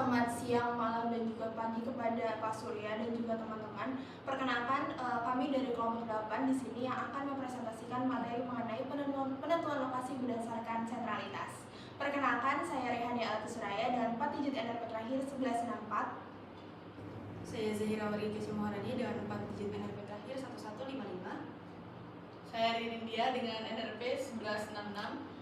Selamat siang, malam, dan juga pagi kepada Pak Surya dan juga teman-teman. Perkenalkan, kami dari kelompok 8 di sini yang akan mempresentasikan materi mengenai penentuan lokasi berdasarkan sentralitas. Perkenalkan, saya Rehani Altusuraya dengan 4 digit NRP terakhir 1164. Saya Zahira Wariki Sumoharani dengan 4 digit NRP terakhir 1155. Saya Rinindia dengan NRP 1166.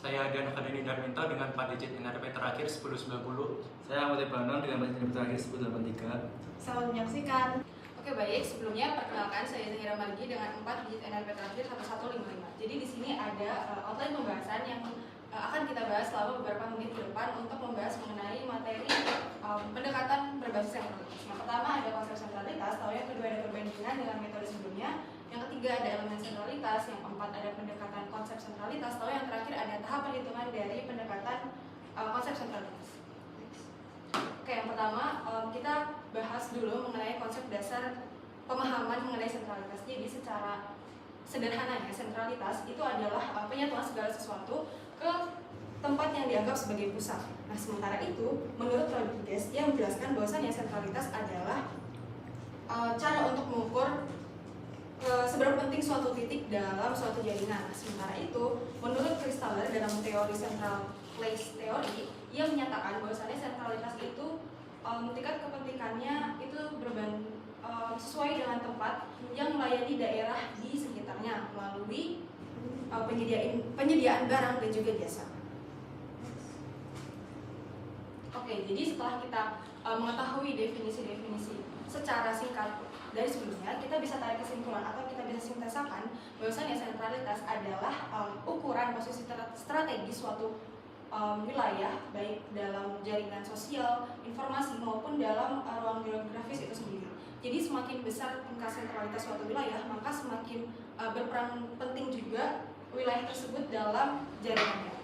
Saya Dian Akadeni Darminto dengan 4 digit NRP terakhir 1090. Saya Ahmad Ibanon dengan 4 digit terakhir 1083. Selamat menyaksikan. Oke baik, sebelumnya perkenalkan saya Zahira Margi dengan 4 digit NRP terakhir 1155. Jadi di sini ada outline pembahasan yang akan kita bahas selama beberapa menit ke depan untuk membahas mengenai materi pendekatan berbasis sentralitas. Yang pertama ada konsep sentralitas, lalu yang kedua ada perbandingan dengan metode sebelumnya, yang ketiga ada elemen sentralitas, yang keempat ada pendekatan konsep sentralitas, lalu yang terakhir ada tahap perhitungan dari pendekatan konsep sentralitas. Oke, yang pertama kita bahas dulu mengenai konsep dasar pemahaman mengenai sentralitas. Jadi secara sederhananya sentralitas itu adalah penyatuan segala sesuatu ke tempat yang dianggap sebagai pusat. Nah, sementara itu, menurut Rodriguez yang menjelaskan bahwasannya sentralitas adalah cara untuk mengukur seberapa penting suatu titik dalam suatu jaringan. Nah, sementara itu, menurut Christaller dalam teori central place theory, ia menyatakan bahwasannya sentralitas itu tingkat kepentingannya itu sesuai dengan tempat yang melayani daerah di sekitarnya melalui penyediaan barang dan juga jasa. Oke, jadi setelah kita mengetahui definisi-definisi secara singkat dari sebelumnya, kita bisa tarik kesimpulan atau kita bisa sintesakan bahwasanya sentralitas adalah ukuran posisi strategis suatu wilayah, baik dalam jaringan sosial, informasi maupun dalam ruang geografis itu sendiri. Jadi semakin besar tingkat sentralitas suatu wilayah, maka semakin berperan penting juga wilayah tersebut dalam jaringannya.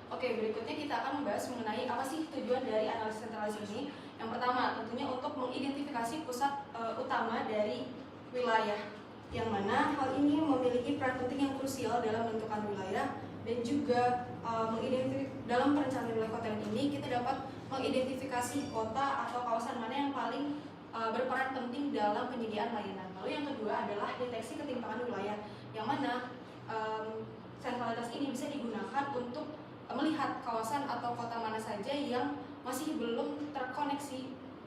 Oke, berikutnya kita akan membahas mengenai apa sih tujuan dari analisis sentralis ini. Yang pertama, tentunya untuk mengidentifikasi pusat utama dari wilayah, yang mana hal ini memiliki peran penting yang krusial dalam menentukan wilayah, dan juga dalam perencanaan wilayah kota ini kita dapat mengidentifikasi kota atau kawasan mana yang paling berperan penting dalam penyediaan layanan. Lalu yang kedua adalah deteksi ketimpangan wilayah, yang mana sentralitas ini bisa digunakan untuk melihat kawasan atau kota mana saja yang masih belum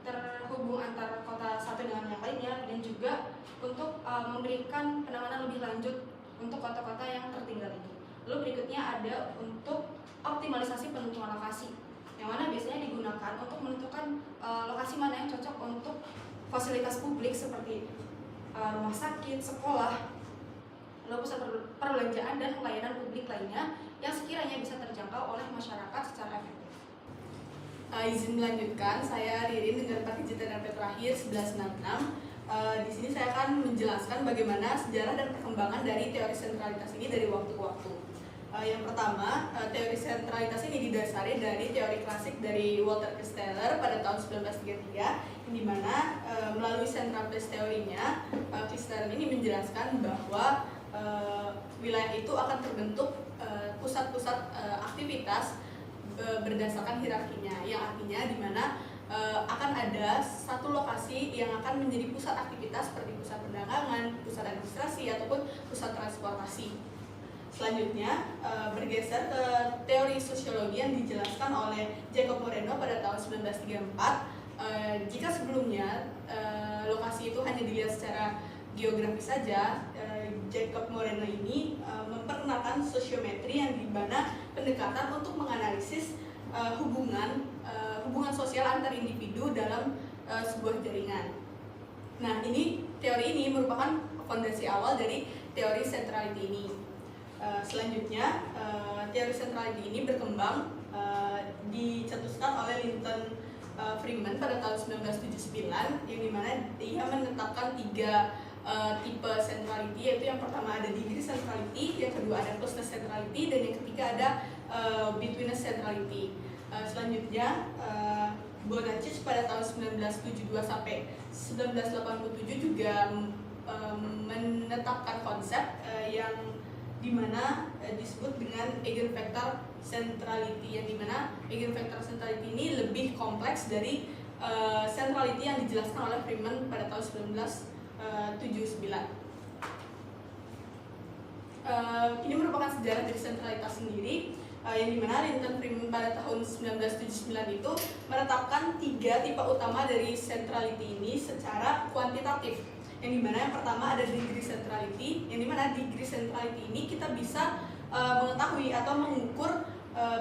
terhubung antara kota satu dengan yang lainnya, dan juga untuk memberikan penanganan lebih lanjut untuk kota-kota yang tertinggal ini. Lalu berikutnya ada untuk optimalisasi penentuan lokasi, yang mana biasanya digunakan untuk menentukan lokasi mana yang cocok untuk fasilitas publik seperti rumah sakit, sekolah, lalu pusat perbelanjaan dan pelayanan publik lainnya yang sekiranya bisa terjangkau oleh masyarakat secara efektif. Izin melanjutkan, saya Ririn dengan 4 digit NRP terakhir 1166. Di sini saya akan menjelaskan bagaimana sejarah dan perkembangan dari teori sentralitas ini dari waktu ke waktu. Yang pertama, teori sentralitas ini didasari dari teori klasik dari Walter Christaller pada tahun 1933, yang dimana melalui central place teorinya, Christaller ini menjelaskan bahwa wilayah itu akan terbentuk pusat-pusat aktivitas berdasarkan hierarkinya, yang artinya di mana akan ada satu lokasi yang akan menjadi pusat aktivitas seperti pusat perdagangan, pusat administrasi, ataupun pusat transportasi. Selanjutnya bergeser ke teori sosiologi yang dijelaskan oleh Jacob Moreno pada tahun 1934. Jika sebelumnya lokasi itu hanya dilihat secara geografis saja, Jacob Moreno ini memperkenalkan sosiometri, yang dimana pendekatan untuk menganalisis hubungan sosial antar individu dalam sebuah jaringan. Nah, teori ini merupakan fondasi awal dari teori centrality ini. Selanjutnya, teori centrality ini berkembang dicetuskan oleh Linton Freeman pada tahun 1979, yang dimana dia menetapkan 3 tipe centrality, yaitu yang pertama ada degree centrality, yang kedua ada closeness centrality, dan yang ketiga ada betweenness centrality. Selanjutnya Bonacic pada tahun 1972 sampai 1987 juga menetapkan konsep yang dimana disebut dengan eigenvector centrality, yang dimana eigenvector centrality ini lebih kompleks dari centrality yang dijelaskan oleh Freeman pada tahun 1979. Ini merupakan sejarah dari sentralitas sendiri, yang dimana Linton Freeman pada tahun 1979 itu menetapkan 3 tipe utama dari centrality ini secara kuantitatif, yang dimana yang pertama ada degree centrality, yang dimana degree centrality ini kita bisa mengetahui atau mengukur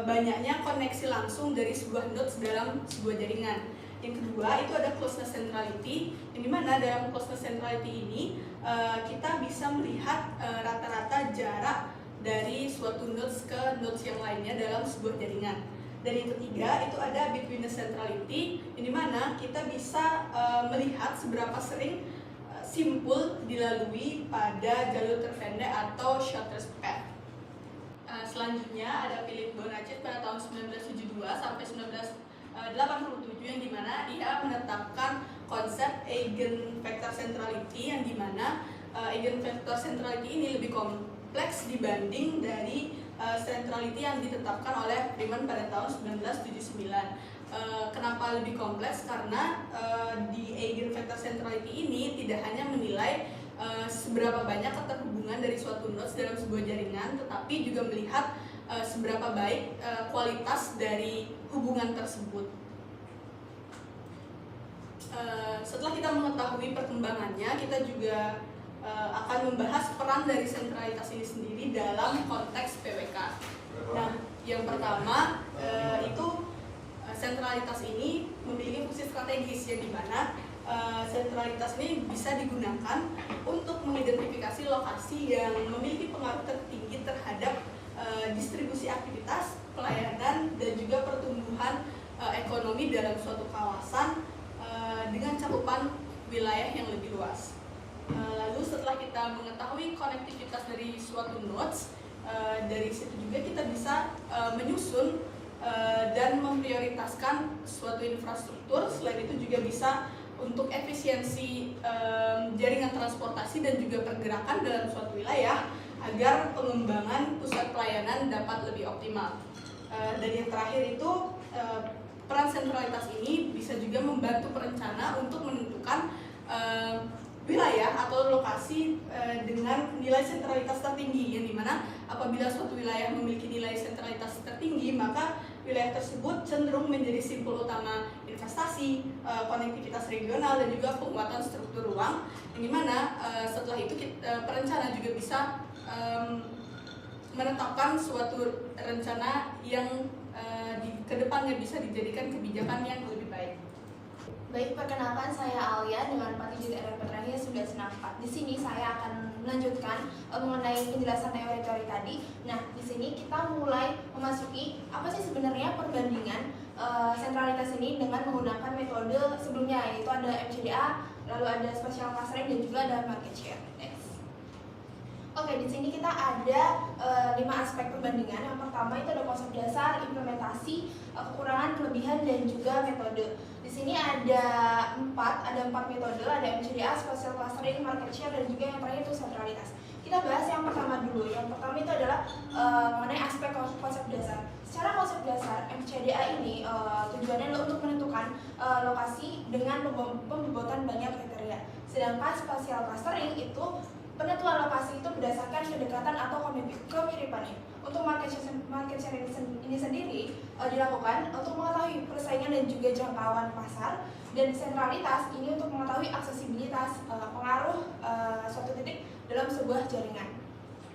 banyaknya koneksi langsung dari sebuah nodes dalam sebuah jaringan. Yang kedua itu ada closeness centrality, yang dimana dalam closeness centrality ini kita bisa melihat rata-rata jarak dari suatu nodes ke nodes yang lainnya dalam sebuah jaringan. Dan yang ketiga itu ada betweenness centrality, yang dimana kita bisa melihat seberapa sering simpul dilalui pada jalur terpendek atau shortest path. Selanjutnya ada Philip Bonacci pada tahun 1972 sampai 1987, yang dimana dia menetapkan konsep eigenvector centrality, yang dimana eigenvector centrality ini lebih kompleks dibanding dari centrality yang ditetapkan oleh Freeman pada tahun 1979. Kenapa lebih kompleks? Karena di eigenvector centrality ini tidak hanya menilai seberapa banyak keterhubungan dari suatu nodes dalam sebuah jaringan, tetapi juga melihat seberapa baik kualitas dari hubungan tersebut. Setelah kita mengetahui perkembangannya, kita juga akan membahas peran dari sentralitas ini sendiri dalam konteks PWK. Nah, yang pertama itu sentralitas ini memiliki fungsi strategis, yang dimana sentralitas ini bisa digunakan untuk mengidentifikasi lokasi yang memiliki pengaruh tertinggi terhadap distribusi aktivitas, pelayanan, dan juga pertumbuhan ekonomi dalam suatu kawasan dengan cakupan wilayah yang lebih luas. Lalu setelah kita mengetahui konektivitas dari suatu nodes, dari situ juga kita bisa menyusun dan memprioritaskan suatu infrastruktur. Selain itu juga bisa untuk efisiensi jaringan transportasi dan juga pergerakan dalam suatu wilayah agar pengembangan pusat pelayanan dapat lebih optimal. Dan yang terakhir itu peran sentralitas ini bisa juga membantu perencana untuk menentukan wilayah atau lokasi dengan nilai sentralitas tertinggi, yang dimana apabila suatu wilayah memiliki nilai sentralitas tertinggi, maka wilayah tersebut cenderung menjadi simpul utama investasi, konektivitas regional, dan juga penguatan struktur ruang, yang dimana setelah itu perencana juga bisa menetapkan suatu rencana yang di kedepannya bisa dijadikan kebijakan yang lebih baik. Baik, perkenalkan saya Alia dengan Patijit NRP terakhir 1964. Di sini saya akan melanjutkan mengenai penjelasan teori-teori tadi. Nah, di sini kita mulai memasuki apa sih sebenarnya perbandingan sentralitas ini dengan menggunakan metode sebelumnya, yaitu ada MCDA, lalu ada spatial clustering, dan juga ada market share. Oke, di sini kita ada 5 aspek perbandingan. Yang pertama itu ada konsep dasar, implementasi, kekurangan, kelebihan, dan juga metode. Di sini ada 4 metode, ada MCDA, spatial clustering, market share, dan juga yang terakhir itu sentralitas. Kita bahas yang pertama dulu. Yang pertama itu adalah mengenai aspek konsep dasar. Secara konsep dasar, MCDA ini tujuannya adalah untuk menentukan lokasi dengan pembobotan banyak kriteria. Sedangkan spatial clustering itu penentuan lokasi itu berdasarkan kedekatan atau kemiripannya. Untuk market share ini sendiri dilakukan untuk mengetahui persaingan dan juga jangkauan pasar, dan sentralitas ini untuk mengetahui aksesibilitas pengaruh suatu titik dalam sebuah jaringan.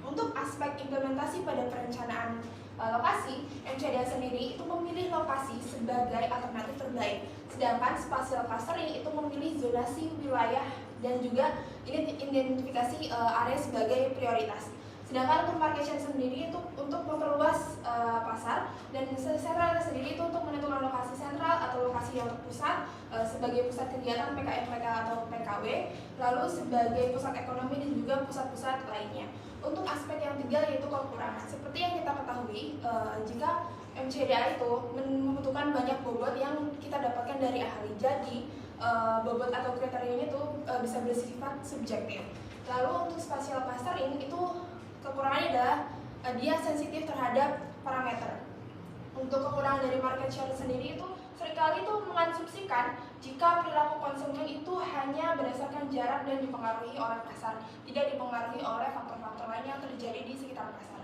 Untuk aspek implementasi pada perencanaan lokasi, MCDA sendiri itu memilih lokasi sebagai alternatif terbaik, sedangkan spatial clustering itu memilih zonasi wilayah dan juga identifikasi area sebagai prioritas. Sedangkan untuk market share sendiri itu untuk memperluas pasar, dan sentralitas sendiri itu untuk menentukan lokasi sentral atau lokasi yang terpusat sebagai pusat kegiatan PKM atau PKW, lalu sebagai pusat ekonomi dan juga pusat-pusat lainnya. Untuk aspek yang ketiga yaitu kekurangan. Seperti yang kita ketahui, jika MCDA itu membutuhkan banyak bobot yang kita dapatkan dari ahli, jadi bobot atau kriterianya itu bisa bersifat subjektif. Lalu untuk spatial clustering itu kekurangannya adalah dia sensitif terhadap parameter. Untuk kekurangan dari market share sendiri itu seringkali itu mengasumsikan jika perilaku konsumen itu hanya berdasarkan jarak dan dipengaruhi oleh pasar, tidak dipengaruhi oleh faktor-faktor lain yang terjadi di sekitar pasar.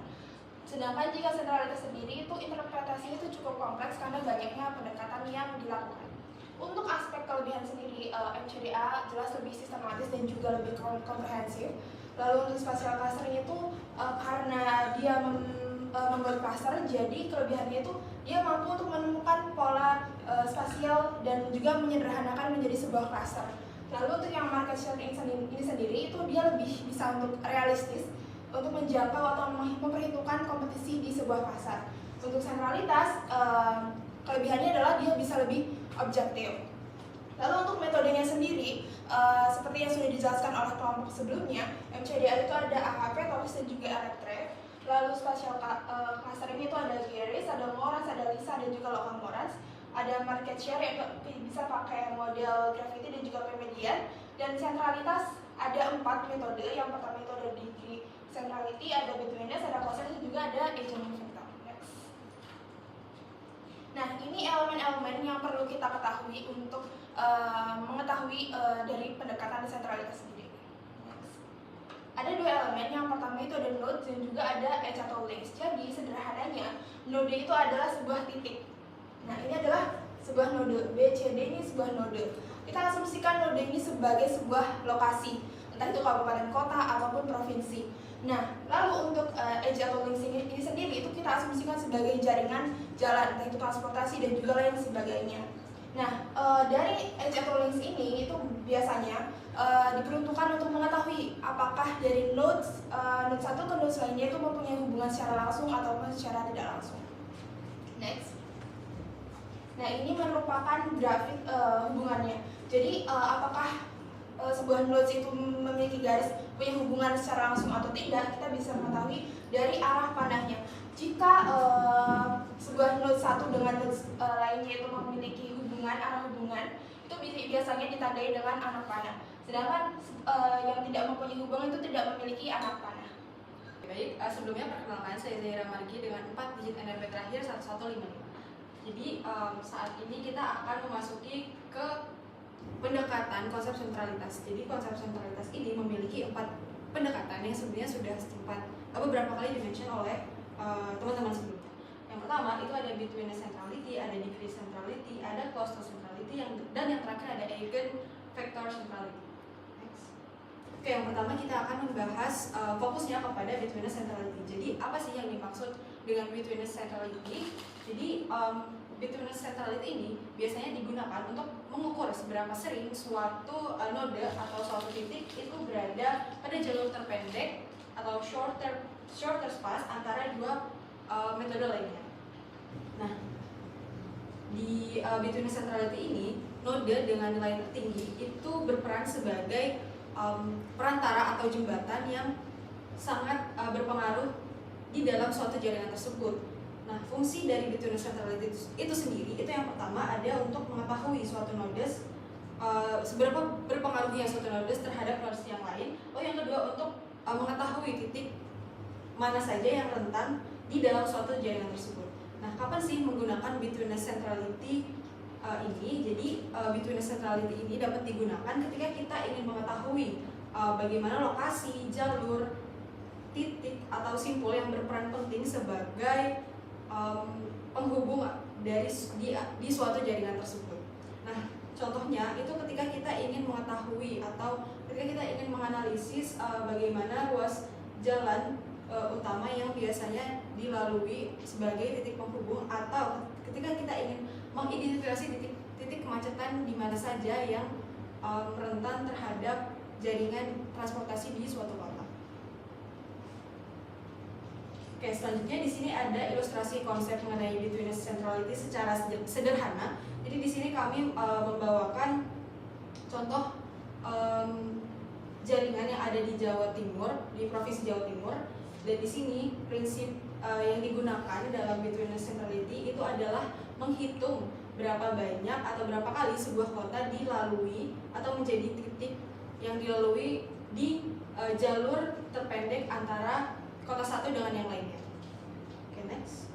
Sedangkan jika sentralitas sendiri itu interpretasinya itu cukup kompleks karena banyaknya pendekatan yang dilakukan. Untuk aspek kelebihan sendiri, MCDA jelas lebih sistematis dan juga lebih komprehensif. Lalu untuk spatial clustering itu karena dia membuat cluster, jadi kelebihannya itu dia mampu untuk menemukan pola spasial dan juga menyederhanakan menjadi sebuah cluster. Lalu untuk yang market share ini sendiri itu dia lebih bisa untuk realistis untuk menjangkau atau memperhitungkan kompetisi di sebuah pasar. Untuk sentralitas, kelebihannya adalah dia bisa lebih objektif. Lalu untuk metodenya sendiri, seperti yang sudah dijelaskan oleh kelompok sebelumnya, MCDA itu ada AKP, TOPIS, dan juga Electrek. Lalu spatial clustering itu ada Geris, ada Moraz, ada Lisa, dan juga Local Moraz. Ada market share yang bisa pakai model Gravity dan juga P-median. Dan sentralitas ada 4 metode. Yang pertama itu ada degree centrality, ada betweenness, ada closeness, dan juga ada agent vector. Next. Nah, ini elemen-elemen yang perlu kita ketahui untuk mengetahui dari pendekatan sentralitas sendiri. Next. Ada 2 elemen, yang pertama itu ada node dan juga ada edge atau links. Jadi sederhananya, node itu adalah sebuah titik. Nah, ini adalah sebuah node, B, C, D ini sebuah node. Kita asumsikan node ini sebagai sebuah lokasi, entah itu kabupaten kota ataupun provinsi. Nah, lalu untuk edge atau links ini sendiri itu kita asumsikan sebagai jaringan jalan, entah itu transportasi dan juga lain sebagainya. Nah, dari edge atau links ini itu biasanya diperuntukkan untuk mengetahui apakah dari node satu ke node lainnya itu mempunyai hubungan secara langsung ataupun secara tidak langsung. Next. Nah, ini merupakan grafik hubungannya. Jadi, apakah sebuah nodes itu memiliki garis punya hubungan secara langsung atau tidak, kita bisa mengetahui dari arah panahnya. Jika sebuah node satu dengan node lainnya itu memiliki arah hubungan, itu biasanya ditandai dengan anak panah. Sedangkan yang tidak mempunyai hubungan itu tidak memiliki anak panah. Baik, sebelumnya perkenalkan saya Zaira Margi dengan 4 digit NRP terakhir 1155. Jadi saat ini kita akan memasuki ke pendekatan konsep sentralitas. Jadi konsep sentralitas ini memiliki 4 pendekatan yang sebenarnya sudah sempat beberapa kali dimention oleh teman-teman sebelumnya. Yang pertama itu ada betweenness centrality, ada degree centrality, ada cluster centrality, dan yang terakhir ada eigen vector centrality. Next. Oke, yang pertama kita akan membahas fokusnya kepada betweenness centrality. Jadi apa sih yang dimaksud dengan betweenness centrality? Jadi betweenness centrality ini biasanya digunakan untuk mengukur seberapa sering suatu node atau suatu titik itu berada pada jalur terpendek atau shorter spas antara 2 metode lainnya. Nah, di betweenness centrality ini node dengan nilai tertinggi itu berperan sebagai perantara atau jembatan yang sangat berpengaruh di dalam suatu jaringan tersebut. Nah, fungsi dari betweenness centrality itu sendiri itu yang pertama ada untuk mengetahui suatu nodes seberapa berpengaruhnya suatu nodes terhadap nodes yang lain. Yang kedua untuk mengetahui titik mana saja yang rentan di dalam suatu jaringan tersebut. Nah, kapan sih menggunakan betweenness centrality ini? Jadi betweenness centrality ini dapat digunakan ketika kita ingin mengetahui bagaimana lokasi, jalur, titik atau simpul yang berperan penting sebagai penghubung di suatu jaringan tersebut. Nah, contohnya itu ketika kita ingin mengetahui atau ketika kita ingin menganalisis bagaimana ruas jalan utama yang biasanya dilalui sebagai titik penghubung, atau ketika kita ingin mengidentifikasi titik kemacetan di mana saja yang rentan terhadap jaringan transportasi di suatu kota. Oke, selanjutnya di sini ada ilustrasi konsep mengenai betweenness centrality secara sederhana. Jadi di sini kami membawakan contoh jaringan yang ada di Jawa Timur, di provinsi Jawa Timur. Dan di sini prinsip yang digunakan dalam betweenness centrality itu adalah menghitung berapa banyak atau berapa kali sebuah kota dilalui atau menjadi titik yang dilalui di jalur terpendek antara kota satu dengan yang lainnya. Oke, next.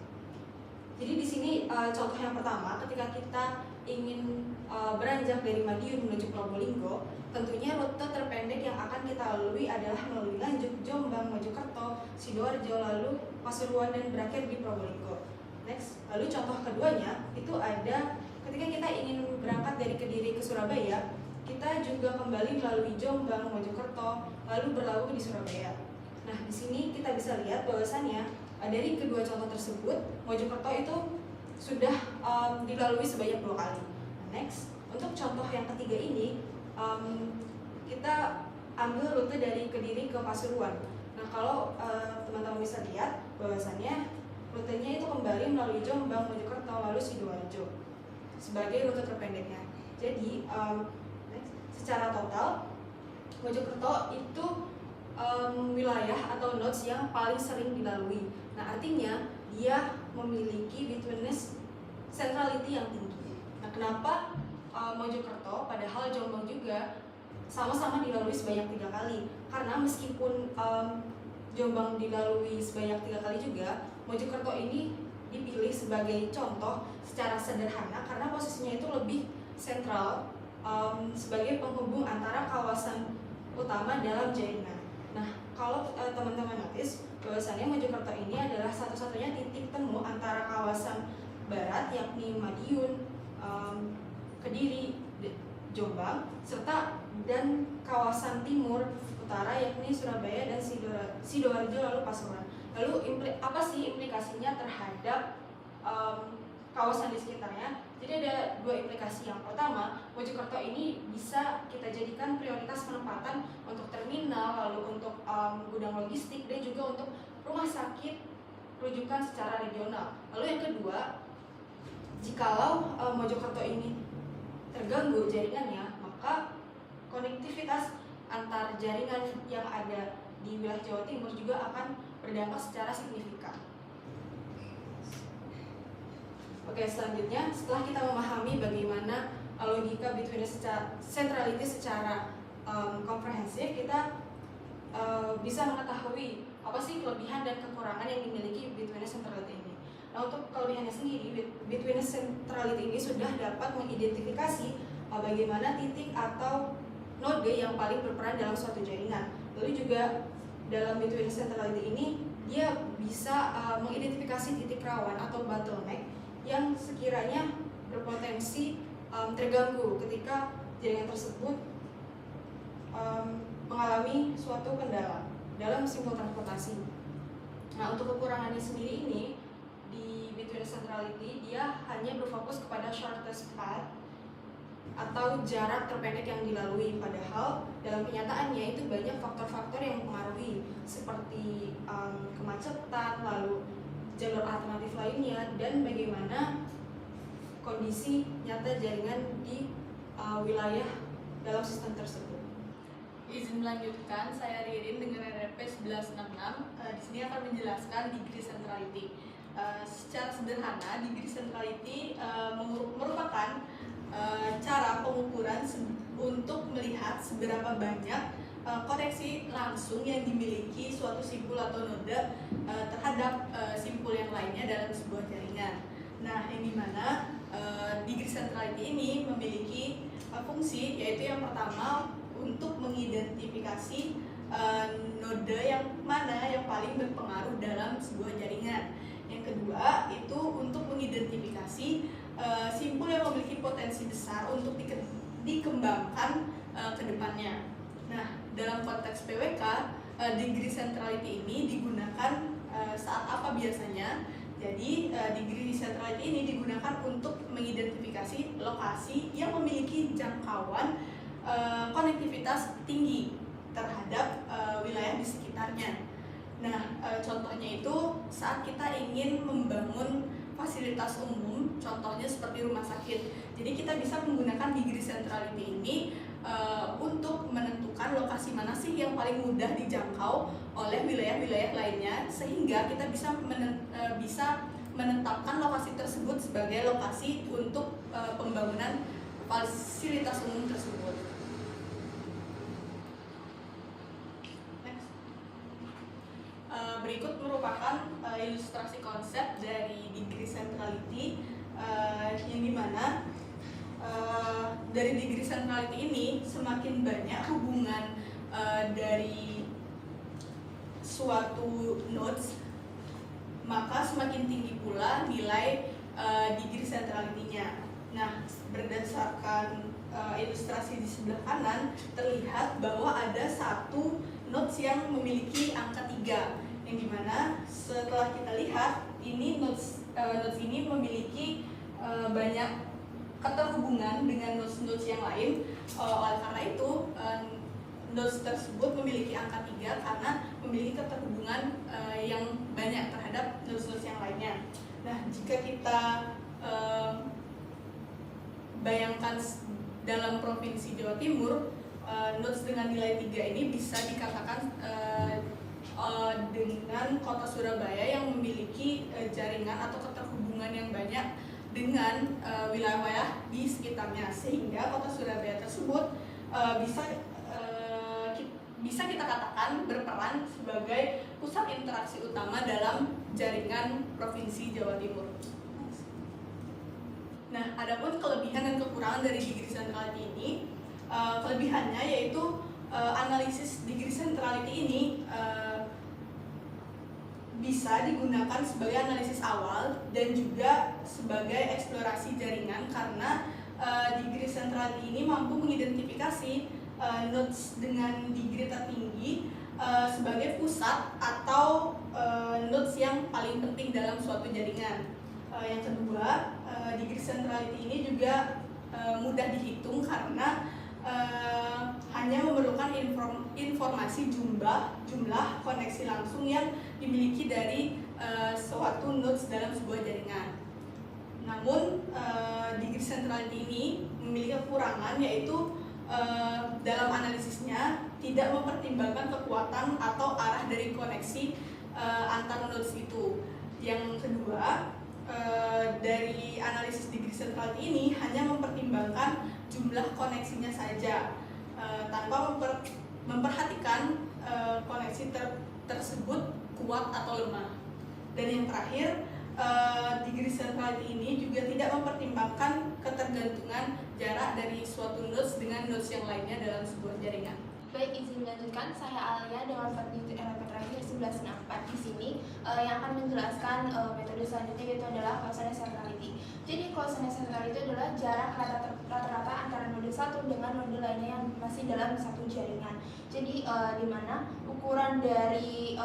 Jadi di sini contoh yang pertama, ketika kita ingin beranjak dari Madiun menuju Probolinggo, tentunya rute terpendek yang akan kita lalui adalah melalui Nganjuk, Jombang, Mojokerto, Sidoarjo, lalu Pasuruan dan berakhir di Probolinggo. Next, lalu contoh keduanya itu ada ketika kita ingin berangkat dari Kediri ke Surabaya, kita juga kembali melalui Jombang, Mojokerto, lalu berlabuh di Surabaya. Nah, di sini kita bisa lihat bahwasannya dari kedua contoh tersebut, Mojokerto itu sudah dilalui sebanyak 2 kali. Next, untuk contoh yang ketiga ini, kita ambil rute dari Kediri ke Pasuruan. Nah, kalau teman-teman bisa lihat bahwasannya rutenya itu kembali melalui Jombang, Mojokerto, lalu Sidoarjo sebagai rute terpendeknya. Jadi, secara total Mojokerto itu wilayah atau nodes yang paling sering dilalui. Nah, artinya dia memiliki betweenness centrality yang tinggi. Nah, kenapa Mojokerto padahal Jombang juga sama-sama dilalui sebanyak 3 kali? Karena meskipun Jombang dilalui sebanyak 3 kali juga, Mojokerto ini dipilih sebagai contoh secara sederhana karena posisinya itu lebih sentral sebagai penghubung antara kawasan utama dalam jaringan. Nah, kalau teman-teman notice bahwasannya Mojokerto ini adalah satu-satunya titik temu antara kawasan barat yakni Madiun, Kediri, Jombang, serta dan kawasan timur utara yakni Surabaya dan Sidoarjo lalu Pasuruan. Lalu apa sih implikasinya terhadap kawasan di sekitarnya? Jadi ada 2 implikasi. Yang pertama, Mojokerto ini bisa kita jadikan prioritas penempatan untuk terminal, lalu untuk gudang logistik, dan juga untuk rumah sakit rujukan secara regional. Lalu yang kedua, jikalau Mojokerto ini terganggu jaringannya, maka konektivitas antar jaringan yang ada di wilayah Jawa Timur juga akan berdampak secara signifikan. Oke, selanjutnya setelah kita memahami bagaimana logika betweenness centrality secara komprehensif, kita bisa mengetahui apa sih kelebihan dan kekurangan yang dimiliki betweenness centrality ini. Nah, untuk kelebihannya sendiri, betweenness centrality ini sudah dapat mengidentifikasi bagaimana titik atau node yang paling berperan dalam suatu jaringan. Lalu juga dalam betweenness centrality ini dia bisa mengidentifikasi titik rawan atau bottleneck yang sekiranya berpotensi terganggu ketika jaringan tersebut mengalami suatu kendala dalam simpul transportasi. Nah, untuk kekurangannya sendiri ini di betweenness centrality dia hanya berfokus kepada shortest path atau jarak terpendek yang dilalui, padahal dalam kenyataannya itu banyak faktor-faktor yang mempengaruhi seperti kemacetan, lalu jalur alternatif lainnya, dan bagaimana kondisi nyata jaringan di wilayah dalam sistem tersebut. Izin melanjutkan, saya Ririn dengan RRP 1166. Di sini akan menjelaskan degree centrality. Secara sederhana, degree centrality merupakan cara pengukuran untuk melihat seberapa banyak koneksi langsung yang dimiliki suatu simpul atau node terhadap simpul yang lainnya dalam sebuah jaringan. Nah, yang dimana degree centrality ini memiliki fungsi, yaitu yang pertama untuk mengidentifikasi node yang mana yang paling berpengaruh dalam sebuah jaringan. Yang kedua itu untuk mengidentifikasi simpul yang memiliki potensi besar untuk dikembangkan ke depannya. Nah, dalam konteks PWK, degree centrality ini digunakan saat apa biasanya? Jadi, degree centrality ini digunakan untuk mengidentifikasi lokasi yang memiliki jangkauan konektivitas tinggi terhadap wilayah di sekitarnya. Nah, contohnya itu saat kita ingin membangun fasilitas umum, contohnya seperti rumah sakit. Jadi kita bisa menggunakan degree centrality ini untuk menentukan lokasi mana sih yang paling mudah dijangkau oleh wilayah-wilayah lainnya, sehingga kita bisa menetapkan lokasi tersebut sebagai lokasi untuk pembangunan fasilitas umum tersebut. berikut merupakan ilustrasi konsep dari degree centrality, yang dimana dari degree centrality ini semakin banyak hubungan dari suatu nodes, maka semakin tinggi pula nilai degree centrality-nya. Nah, berdasarkan ilustrasi di sebelah kanan terlihat bahwa ada satu nodes yang memiliki angka 3, yang dimana setelah kita lihat ini nodes ini memiliki banyak keterhubungan dengan nodes yang lain. Oleh karena itu nodes tersebut memiliki angka 3 karena memiliki keterhubungan yang banyak terhadap nodes yang lainnya. Nah, jika kita bayangkan dalam provinsi Jawa Timur, nodes dengan nilai 3 ini bisa dikatakan dengan kota Surabaya yang memiliki jaringan atau keterhubungan yang banyak dengan wilayah-wilayah di sekitarnya, sehingga kota Surabaya tersebut bisa kita katakan berperan sebagai pusat interaksi utama dalam jaringan provinsi Jawa Timur. Nah, adapun kelebihan dan kekurangan dari degree centrality ini, kelebihannya yaitu analisis degree centrality ini bisa digunakan sebagai analisis awal dan juga sebagai eksplorasi jaringan, karena degree centrality ini mampu mengidentifikasi nodes dengan degree tertinggi sebagai pusat atau nodes yang paling penting dalam suatu jaringan. Yang kedua, degree centrality ini juga mudah dihitung karena hanya memerlukan informasi jumlah koneksi langsung yang dimiliki dari suatu nodes dalam sebuah jaringan. Namun degree centrality ini memiliki kekurangan, yaitu dalam analisisnya tidak mempertimbangkan kekuatan atau arah dari koneksi antar nodes itu. Yang kedua, dari analisis degree centrality ini hanya mempertimbangkan jumlah koneksinya saja, tanpa memperhatikan koneksi tersebut kuat atau lemah. Dan yang terakhir, degree centrality ini juga tidak mempertimbangkan ketergantungan jarak dari suatu nodes dengan nodes yang lainnya dalam sebuah jaringan. Baik, izin melanjutkan. Saya Alia dengan peneliti NLP terakhir 1164 di sini yang akan menjelaskan metode selanjutnya, yaitu adalah closeness centrality. Jadi closeness centrality adalah jarak rata-rata antara node satu dengan node lainnya yang masih dalam satu jaringan. Jadi di mana ukuran dari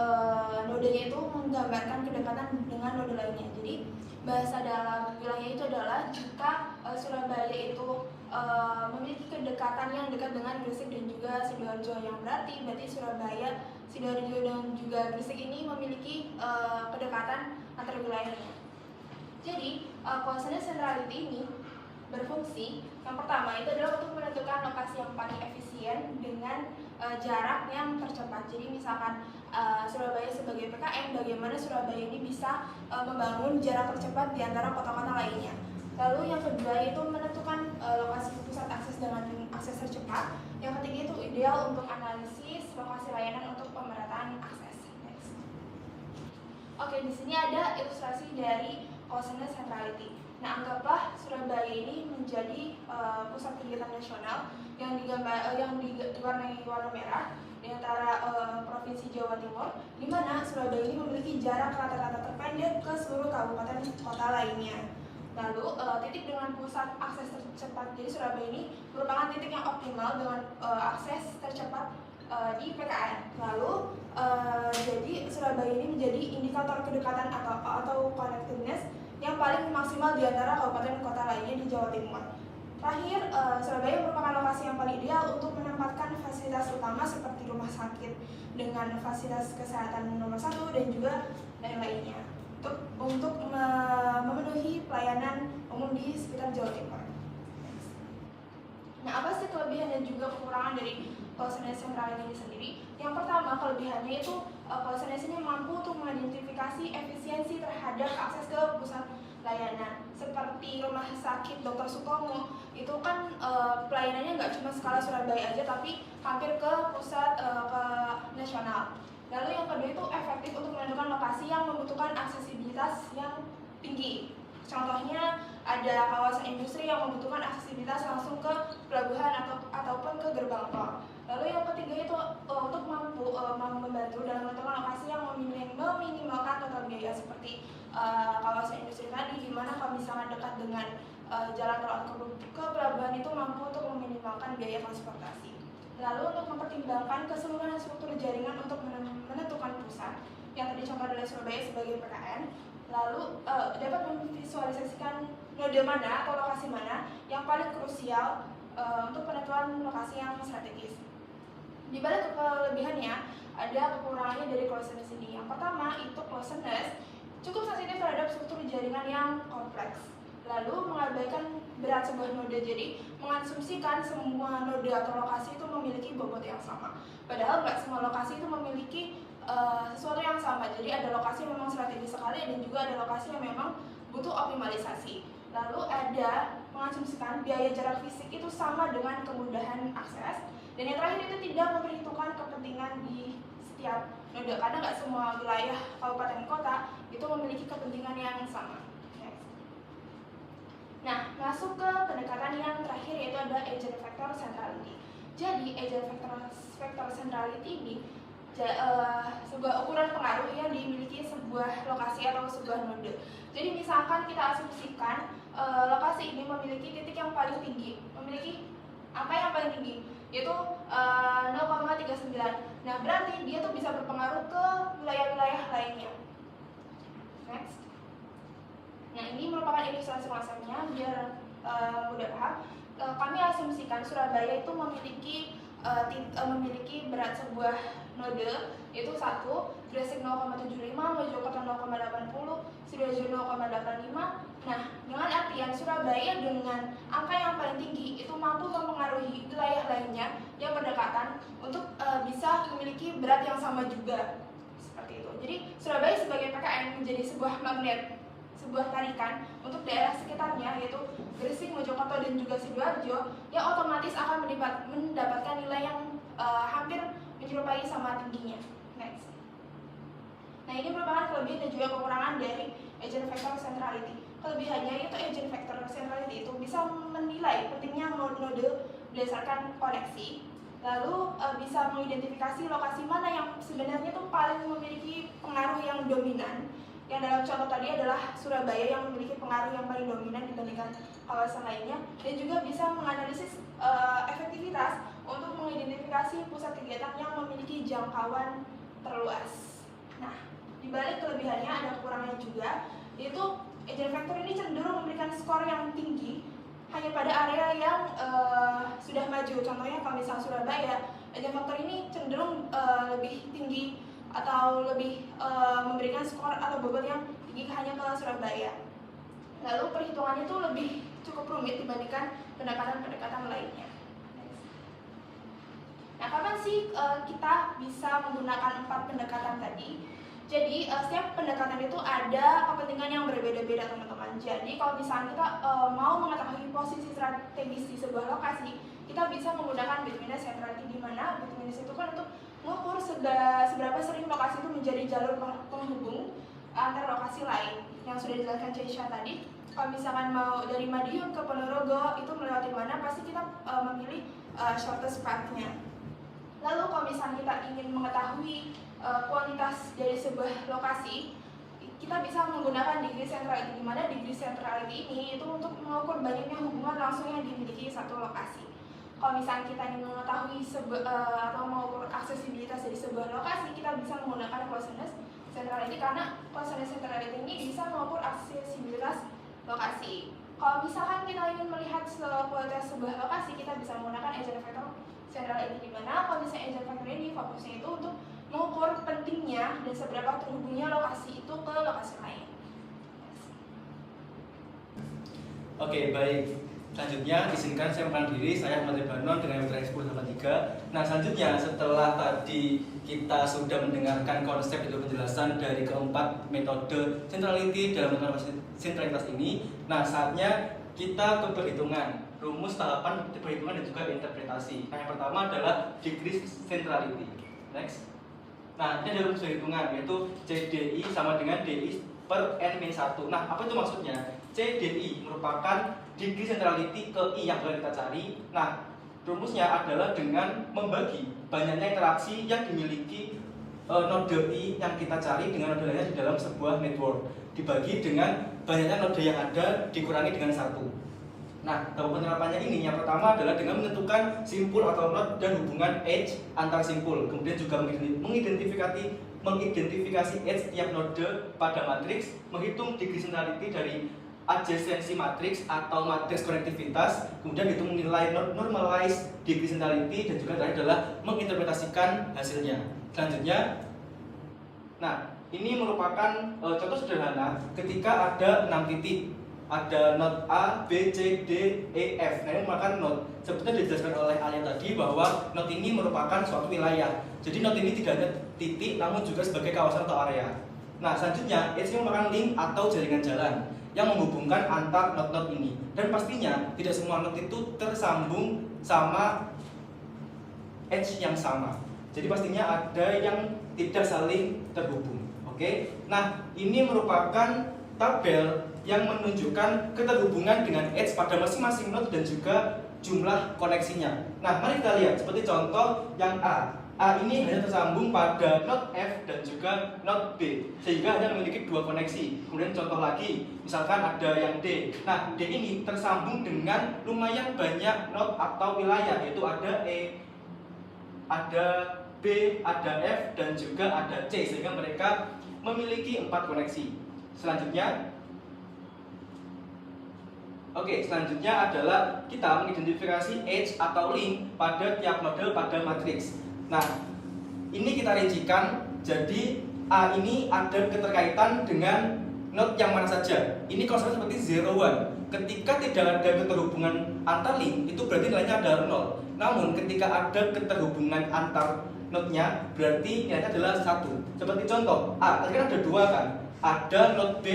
nodenya itu menggambarkan kedekatan dengan node lainnya. Jadi bahasa dalam wilayah itu adalah jika Surabaya itu memiliki kedekatan yang dekat dengan Gresik dan juga Sidoarjo, yang berarti Surabaya, Sidoarjo dan juga Gresik ini memiliki kedekatan antar wilayahnya. Jadi closeness centrality ini berfungsi, yang pertama itu adalah untuk menentukan lokasi yang paling efisien dengan jarak yang tercepat. Jadi misalkan Surabaya sebagai PKM, bagaimana Surabaya ini bisa membangun jarak tercepat di antara kota-kota lainnya. Lalu yang kedua itu menentukan lokasi pusat akses dengan akses tercepat. Yang ketiga itu ideal untuk analisis lokasi layanan untuk pemerataan akses. Next. Oke, di sini ada ilustrasi dari closeness centrality. Nah, anggaplah Surabaya ini menjadi pusat kegiatan nasional yang diwarnai warna merah di antara provinsi Jawa Timur, di mana Surabaya ini memiliki jarak rata-rata terpendek ke seluruh kabupaten kota lainnya. Lalu titik dengan pusat akses tercepat, jadi Surabaya ini merupakan titik yang optimal dengan akses tercepat di PKN. Lalu jadi Surabaya ini menjadi indikator kedekatan atau connectedness yang paling maksimal di antara kabupaten kota lainnya di Jawa Timur. Terakhir, Surabaya merupakan lokasi yang paling ideal untuk menempatkan fasilitas utama seperti rumah sakit dengan fasilitas kesehatan nomor 1 dan juga lain-lainnya untuk memenuhi pelayanan umum di sekitar Jawa Timur. Nah, apa sih kelebihan dan juga kekurangan dari closeness centrality ini sendiri? Yang pertama, kelebihannya itu closeness ini mampu untuk mengidentifikasi efisiensi terhadap akses ke pusat layanan. Seperti rumah sakit Dr. Sutomo, itu kan pelayanannya nggak cuma skala Surabaya aja, tapi hampir ke pusat ke nasional. Lalu yang kedua itu efektif untuk menentukan lokasi yang membutuhkan aksesibilitas yang tinggi. Contohnya ada kawasan industri yang membutuhkan aksesibilitas langsung ke pelabuhan ataupun ke gerbang tol. Lalu yang ketiga itu untuk mampu membantu dalam menentukan lokasi yang meminimalkan total biaya seperti kawasan industri tadi, di mana kalau misalnya dekat dengan jalan tol atau ke pelabuhan itu mampu untuk meminimalkan biaya transportasi. Lalu untuk mempertimbangkan keseluruhan struktur jaringan untuk menentukan pusat, yang tadi contoh adalah Surabaya sebagai PKN, lalu dapat memvisualisasikan node mana atau lokasi mana yang paling krusial untuk penentuan lokasi yang strategis. Di balik kelebihannya, ada kekurangannya dari closeness ini. Yang pertama, itu closeness cukup sensitif terhadap struktur jaringan yang kompleks. Lalu mengabaikan berat sebuah node, jadi mengasumsikan semua node atau lokasi itu memiliki bobot yang sama. Padahal nggak semua lokasi itu memiliki sesuatu yang sama. Jadi ada lokasi yang memang strategis sekali dan juga ada lokasi yang memang butuh optimalisasi. Lalu ada mengasumsikan biaya jarak fisik itu sama dengan kemudahan akses. Dan yang terakhir itu tidak memperhitungkan kepentingan di setiap node, karena nggak semua wilayah kabupaten kota itu memiliki kepentingan yang sama. Nah, masuk ke pendekatan yang terakhir yaitu ada agent vector centrality. Jadi agent vector centrality ini sebuah ukuran pengaruh yang dimiliki sebuah lokasi atau sebuah node. Jadi misalkan kita asumsikan lokasi ini memiliki titik yang paling tinggi, memiliki angka yang paling tinggi, yaitu 0,39. Nah, berarti dia tuh bisa berpengaruh ke wilayah-wilayah lainnya. Next. Nah, ini merupakan ilustrasi konsepnya biar mudah paham. Kami asumsikan Surabaya itu memiliki berat sebuah node yaitu 1, Gresik 0,75, Mojokerto 0,80, Sidoarjo 0,85. Nah, dengan artian Surabaya dengan angka yang paling tinggi itu mampu mempengaruhi wilayah lainnya yang berdekatan untuk bisa memiliki berat yang sama juga. Seperti itu. Jadi Surabaya sebagai PKN menjadi sebuah magnet, sebuah tarikan untuk daerah sekitarnya yaitu Gresik, Mojokerto dan juga Sidoarjo yang otomatis akan mendapatkan nilai yang hampir menyerupai sama tingginya. Next. Nah, ini merupakan kelebihan dan juga kekurangan dari agent vector centrality. Kelebihannya yaitu agent vector centrality itu bisa menilai pentingnya node berdasarkan koneksi, lalu bisa mengidentifikasi lokasi mana yang sebenarnya itu paling memiliki pengaruh yang dominan. Yang dalam contoh tadi adalah Surabaya yang memiliki pengaruh yang paling dominan dibandingkan kawasan lainnya, dan juga bisa menganalisis efektivitas untuk mengidentifikasi pusat kegiatan yang memiliki jangkauan terluas. Nah, di balik kelebihannya ada kekurangannya juga, yaitu agent vector ini cenderung memberikan skor yang tinggi hanya pada area yang sudah maju. Contohnya kalau misalnya Surabaya, agent vector ini cenderung lebih tinggi atau lebih memberikan skor atau bobot yang tinggi hanya ke Surabaya. Lalu perhitungannya itu lebih cukup rumit dibandingkan pendekatan-pendekatan lainnya. Nah, kapan sih kita bisa menggunakan 4 pendekatan tadi? Jadi setiap pendekatan itu ada kepentingan yang berbeda-beda, teman-teman. Jadi kalau misalnya kita mau mengetahui posisi strategis di sebuah lokasi, kita bisa menggunakan determinis centrality, di mana determinis itu kan untuk mengukur seberapa sering lokasi itu menjadi jalur penghubung antar lokasi lain. Yang sudah dijelaskan Caisha tadi, kalau misalkan mau dari Madiun ke Ponorogo itu melewati mana, pasti kita memilih shortest path-nya. Lalu kalau misalnya kita ingin mengetahui kualitas dari sebuah lokasi, kita bisa menggunakan degree centrality, di mana degree centrality ini itu untuk mengukur banyaknya hubungan langsung yang dimiliki satu lokasi. Kalau misalnya kita ingin mengetahui atau mengukur aksesibilitas dari sebuah lokasi, kita bisa menggunakan closeness centrality, karena closeness centrality ini bisa mengukur aksesibilitas lokasi. Kalau misalkan kita ingin melihat kualitas sebuah lokasi, kita bisa menggunakan agent vector centrality, di mana kalau misalnya agent vector ini fokusnya itu untuk mengukur pentingnya dan seberapa terhubungnya lokasi itu ke lokasi lain. Oke, baik. Selanjutnya izinkan saya mengenalkan diri, saya Ahmad Lebanon dengan MTRX 1083. Nah, selanjutnya setelah tadi kita sudah mendengarkan konsep itu penjelasan dari keempat metode centrality dalam menentukan sentralitas ini, nah saatnya kita ke perhitungan, rumus, tahapan perhitungan dan juga interpretasi. Nah, yang pertama adalah degree centrality. Next. Nah, ini ada rumus hitungan yaitu CDI sama dengan DI per N-1. Nah, apa itu maksudnya? CDI merupakan degree centrality ke I yang boleh kita cari. Nah, rumusnya adalah dengan membagi banyaknya interaksi yang dimiliki node I yang kita cari dengan node lainnya di dalam sebuah network, dibagi dengan banyaknya node yang ada dikurangi dengan 1. Nah, tahap penerapannya ini yang pertama adalah dengan menentukan simpul atau node dan hubungan edge antar simpul. Kemudian juga mengidentifikasi edge tiap node pada matriks, menghitung degree centrality dari adjacency matrix atau matriks konektivitas, kemudian itu menilai normalize degree centrality, dan juga terakhir adalah menginterpretasikan hasilnya. Selanjutnya, nah ini merupakan contoh sederhana ketika ada 6 titik. Ada node A, B, C, D, E, F. Nah, ini merupakan node. Seperti dijelaskan oleh Alia tadi bahwa node ini merupakan suatu wilayah. Jadi node ini tidak hanya titik, namun juga sebagai kawasan atau area. Nah, selanjutnya edge ini merupakan link atau jaringan jalan yang menghubungkan antar node-node ini. Dan pastinya tidak semua node itu tersambung sama edge yang sama. Jadi pastinya ada yang tidak saling terhubung. Oke. Nah, ini merupakan tabel yang menunjukkan keterhubungan dengan edge pada masing-masing node dan juga jumlah koneksinya. Nah, mari kita lihat seperti contoh yang A. A ini hanya tersambung pada node F dan juga node B, sehingga hanya memiliki 2 koneksi. Kemudian contoh lagi, misalkan ada yang D. Nah, D ini tersambung dengan lumayan banyak node atau wilayah, yaitu ada E, ada B, ada F, dan juga ada C, sehingga mereka memiliki 4 koneksi. Selanjutnya, selanjutnya adalah kita mengidentifikasi edge atau link pada tiap node pada matriks. Nah, ini kita rincikan. Jadi A ini ada keterkaitan dengan node yang mana saja. Ini konsepnya seperti 0, 1. Ketika tidak ada keterhubungan antar link, itu berarti nilainya adalah 0. Namun ketika ada keterhubungan antar node-nya, berarti nilainya adalah 1. Seperti contoh A, tadi kan ada 2 kan? Ada node B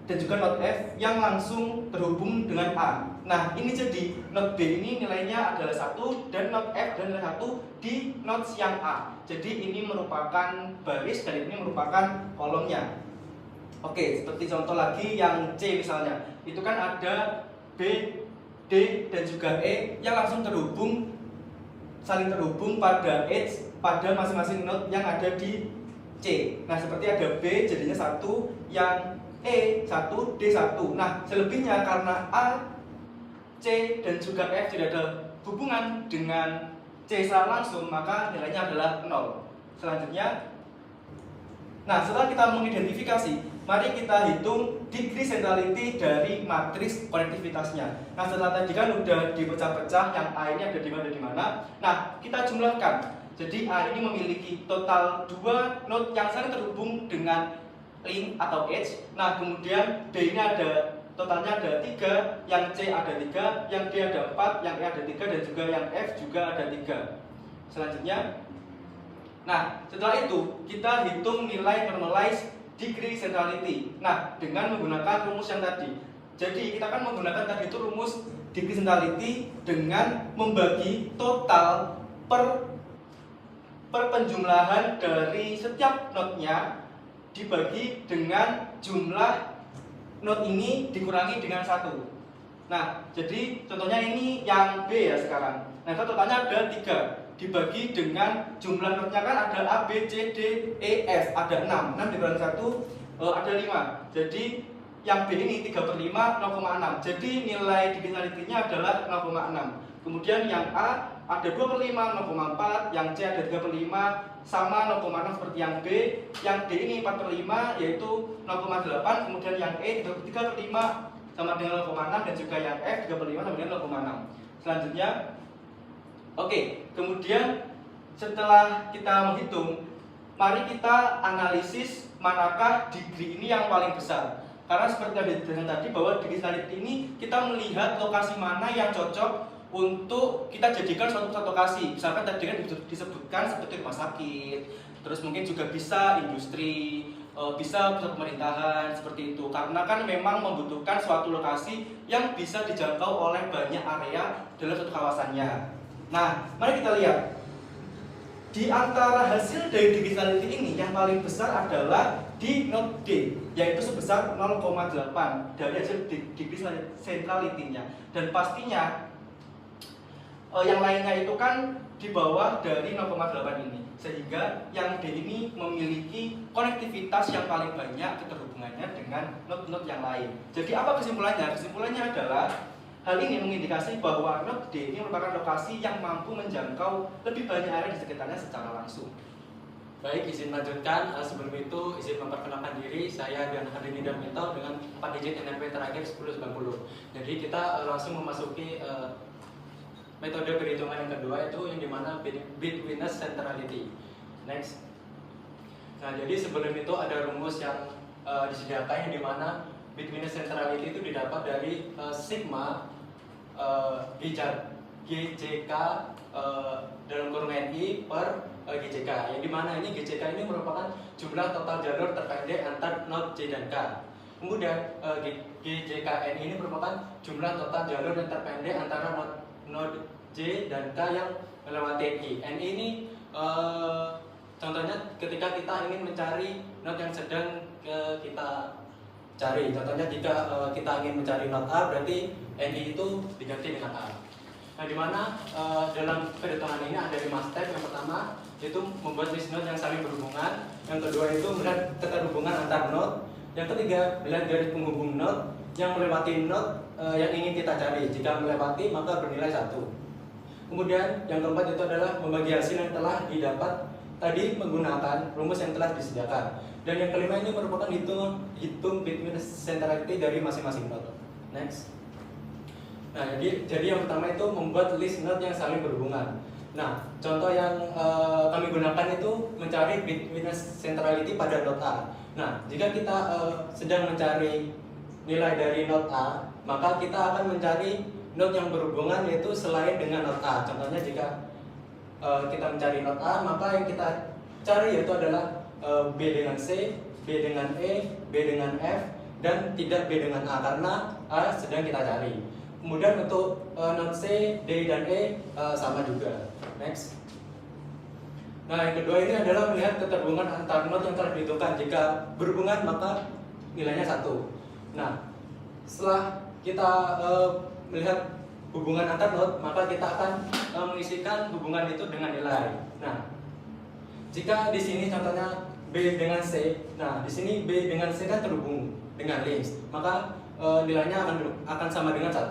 dan juga node F yang langsung terhubung dengan A. Nah, ini jadi node B ini nilainya adalah 1 dan node F dan nilai 1 di node yang A. Jadi ini merupakan baris dan ini merupakan kolomnya. Oke, seperti contoh lagi yang C misalnya. Itu kan ada B, D dan juga E yang langsung saling terhubung pada edge pada masing-masing node yang ada di C. Nah, seperti ada B jadinya 1, yang E 1, D 1. Nah, selebihnya karena A, C, dan juga F tidak ada hubungan dengan C secara langsung, maka nilainya adalah 0. Selanjutnya, nah setelah kita mengidentifikasi, mari kita hitung degree centrality dari matriks konektivitasnya. Nah, setelah tadi kan udah dipecah-pecah, yang A ini ada di mana. Nah, kita jumlahkan. Jadi A ini memiliki total 2 node yang saling terhubung dengan link atau edge. Nah, kemudian D ini ada totalnya ada 3, yang C ada 3, yang D ada 4, yang E ada 3, dan juga yang F juga ada 3. Selanjutnya, nah setelah itu kita hitung nilai normalized degree centrality. Nah, dengan menggunakan rumus yang tadi. Jadi kita kan menggunakan tadi itu rumus degree centrality dengan membagi total per penjumlahan dari setiap node-nya dibagi dengan jumlah node ini dikurangi dengan 1. Nah, jadi contohnya ini yang B ya sekarang. Nah, totalnya ada 3 dibagi dengan jumlah node-nya kan ada A, B, C, D, E, F, ada 6. 6 dikurangi 1 ada 5. Jadi yang B ini 3/5 0,6. Jadi nilai degree-nya adalah 0,6. Kemudian yang A ada 2/5 0,4, yang C ada 3/5 sama 0,6 seperti yang B, yang D ini 4/5 yaitu 0,8, kemudian yang E 3/5 sama dengan 0,6, dan juga yang F 3/5 sama dengan 0,6. Selanjutnya, kemudian setelah kita menghitung, mari kita analisis manakah degree ini yang paling besar. Karena seperti yang dijelaskan tadi bahwa degree centrality ini kita melihat lokasi mana yang cocok untuk kita jadikan suatu lokasi. Misalkan tadi kan disebutkan seperti rumah sakit, terus mungkin juga bisa industri, bisa pusat pemerintahan seperti itu. Karena kan memang membutuhkan suatu lokasi yang bisa dijangkau oleh banyak area dalam satu kawasannya. Nah, mari kita lihat. Di antara hasil dari digitality ini yang paling besar adalah di not D, yaitu sebesar 0,8 dari hasil degree centrality-nya. Dan pastinya yang lainnya itu kan di bawah dari 0,8 ini, sehingga yang D ini memiliki konektivitas yang paling banyak keterhubungannya dengan not yang lain. Jadi apa kesimpulannya? Kesimpulannya adalah hal ini mengindikasi bahwa not D ini merupakan lokasi yang mampu menjangkau lebih banyak area di sekitarnya secara langsung. Baik, izin lanjutkan. Sebelum itu izin memperkenalkan diri. Saya Diana Deni Darminto dengan 4 digit NRP terakhir 1090. Jadi kita langsung memasuki metode perhitungan yang kedua, itu yang dimana bitwiness centrality. Next. Nah, jadi sebelum itu ada rumus yang disediakan yang dimana bitwiness centrality itu didapat dari sigma GJK dalam kurung NI per GJK, yang dimana ini GJK ini merupakan jumlah total jalur terpendek antar node J dan K. Kemudian GJK NI ini merupakan jumlah total jalur yang terpendek antara node J dan K yang melewati NI. NI ini contohnya ketika kita ingin mencari node yang sedang kita cari. Contohnya jika kita ingin mencari node A, berarti NI itu diganti dengan A. Nah, dimana dalam perhitungan ini ada 5 step. Yang pertama itu membuat list node yang saling berhubungan. Yang kedua itu melihat keterhubungan antar node. Yang ketiga melihat garis penghubung node yang melewati node yang ingin kita cari. Jika melewati maka bernilai 1. Kemudian yang keempat itu adalah membagi hasil yang telah didapat tadi menggunakan rumus yang telah disediakan. Dan yang kelima ini merupakan hitung bitwiness centrality dari masing-masing node. Next. Nah, jadi yang pertama itu membuat list node yang saling berhubungan. Nah, contoh yang kami gunakan itu mencari bitwiness centrality pada node A. Nah, jika kita sedang mencari nilai dari node A, maka kita akan mencari node yang berhubungan yaitu selain dengan node A. Contohnya jika kita mencari node A, maka yang kita cari yaitu adalah B dengan C, B dengan E, B dengan F, dan tidak B dengan A karena A sedang kita cari. Kemudian untuk node C, D, dan E sama juga. Next. Nah, yang kedua ini adalah melihat keterhubungan antar node yang telah dihitungkan. Jika berhubungan maka nilainya 1. Nah, setelah kita melihat hubungan antar node, maka kita akan mengisikan hubungan itu dengan nilai. Nah, jika di sini contohnya B dengan C, nah di sini B dengan C kan terhubung dengan links, maka nilainya akan sama dengan 1.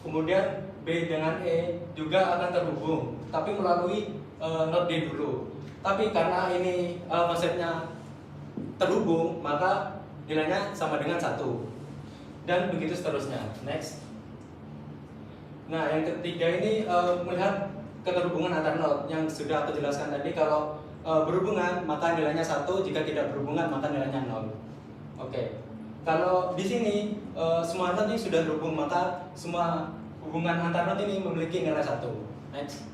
Kemudian B dengan E juga akan terhubung, tapi melalui node D dulu. Tapi karena ini konsepnya terhubung, maka nilainya sama dengan 1. Dan begitu seterusnya. Next. Nah, yang ketiga ini melihat keterhubungan antar node yang sudah aku jelaskan tadi. Kalau berhubungan maka nilainya 1, jika tidak berhubungan maka nilainya 0. Oke. Kalau di sini semua node ini sudah terhubung, maka semua hubungan antar node ini memiliki nilai 1. Next.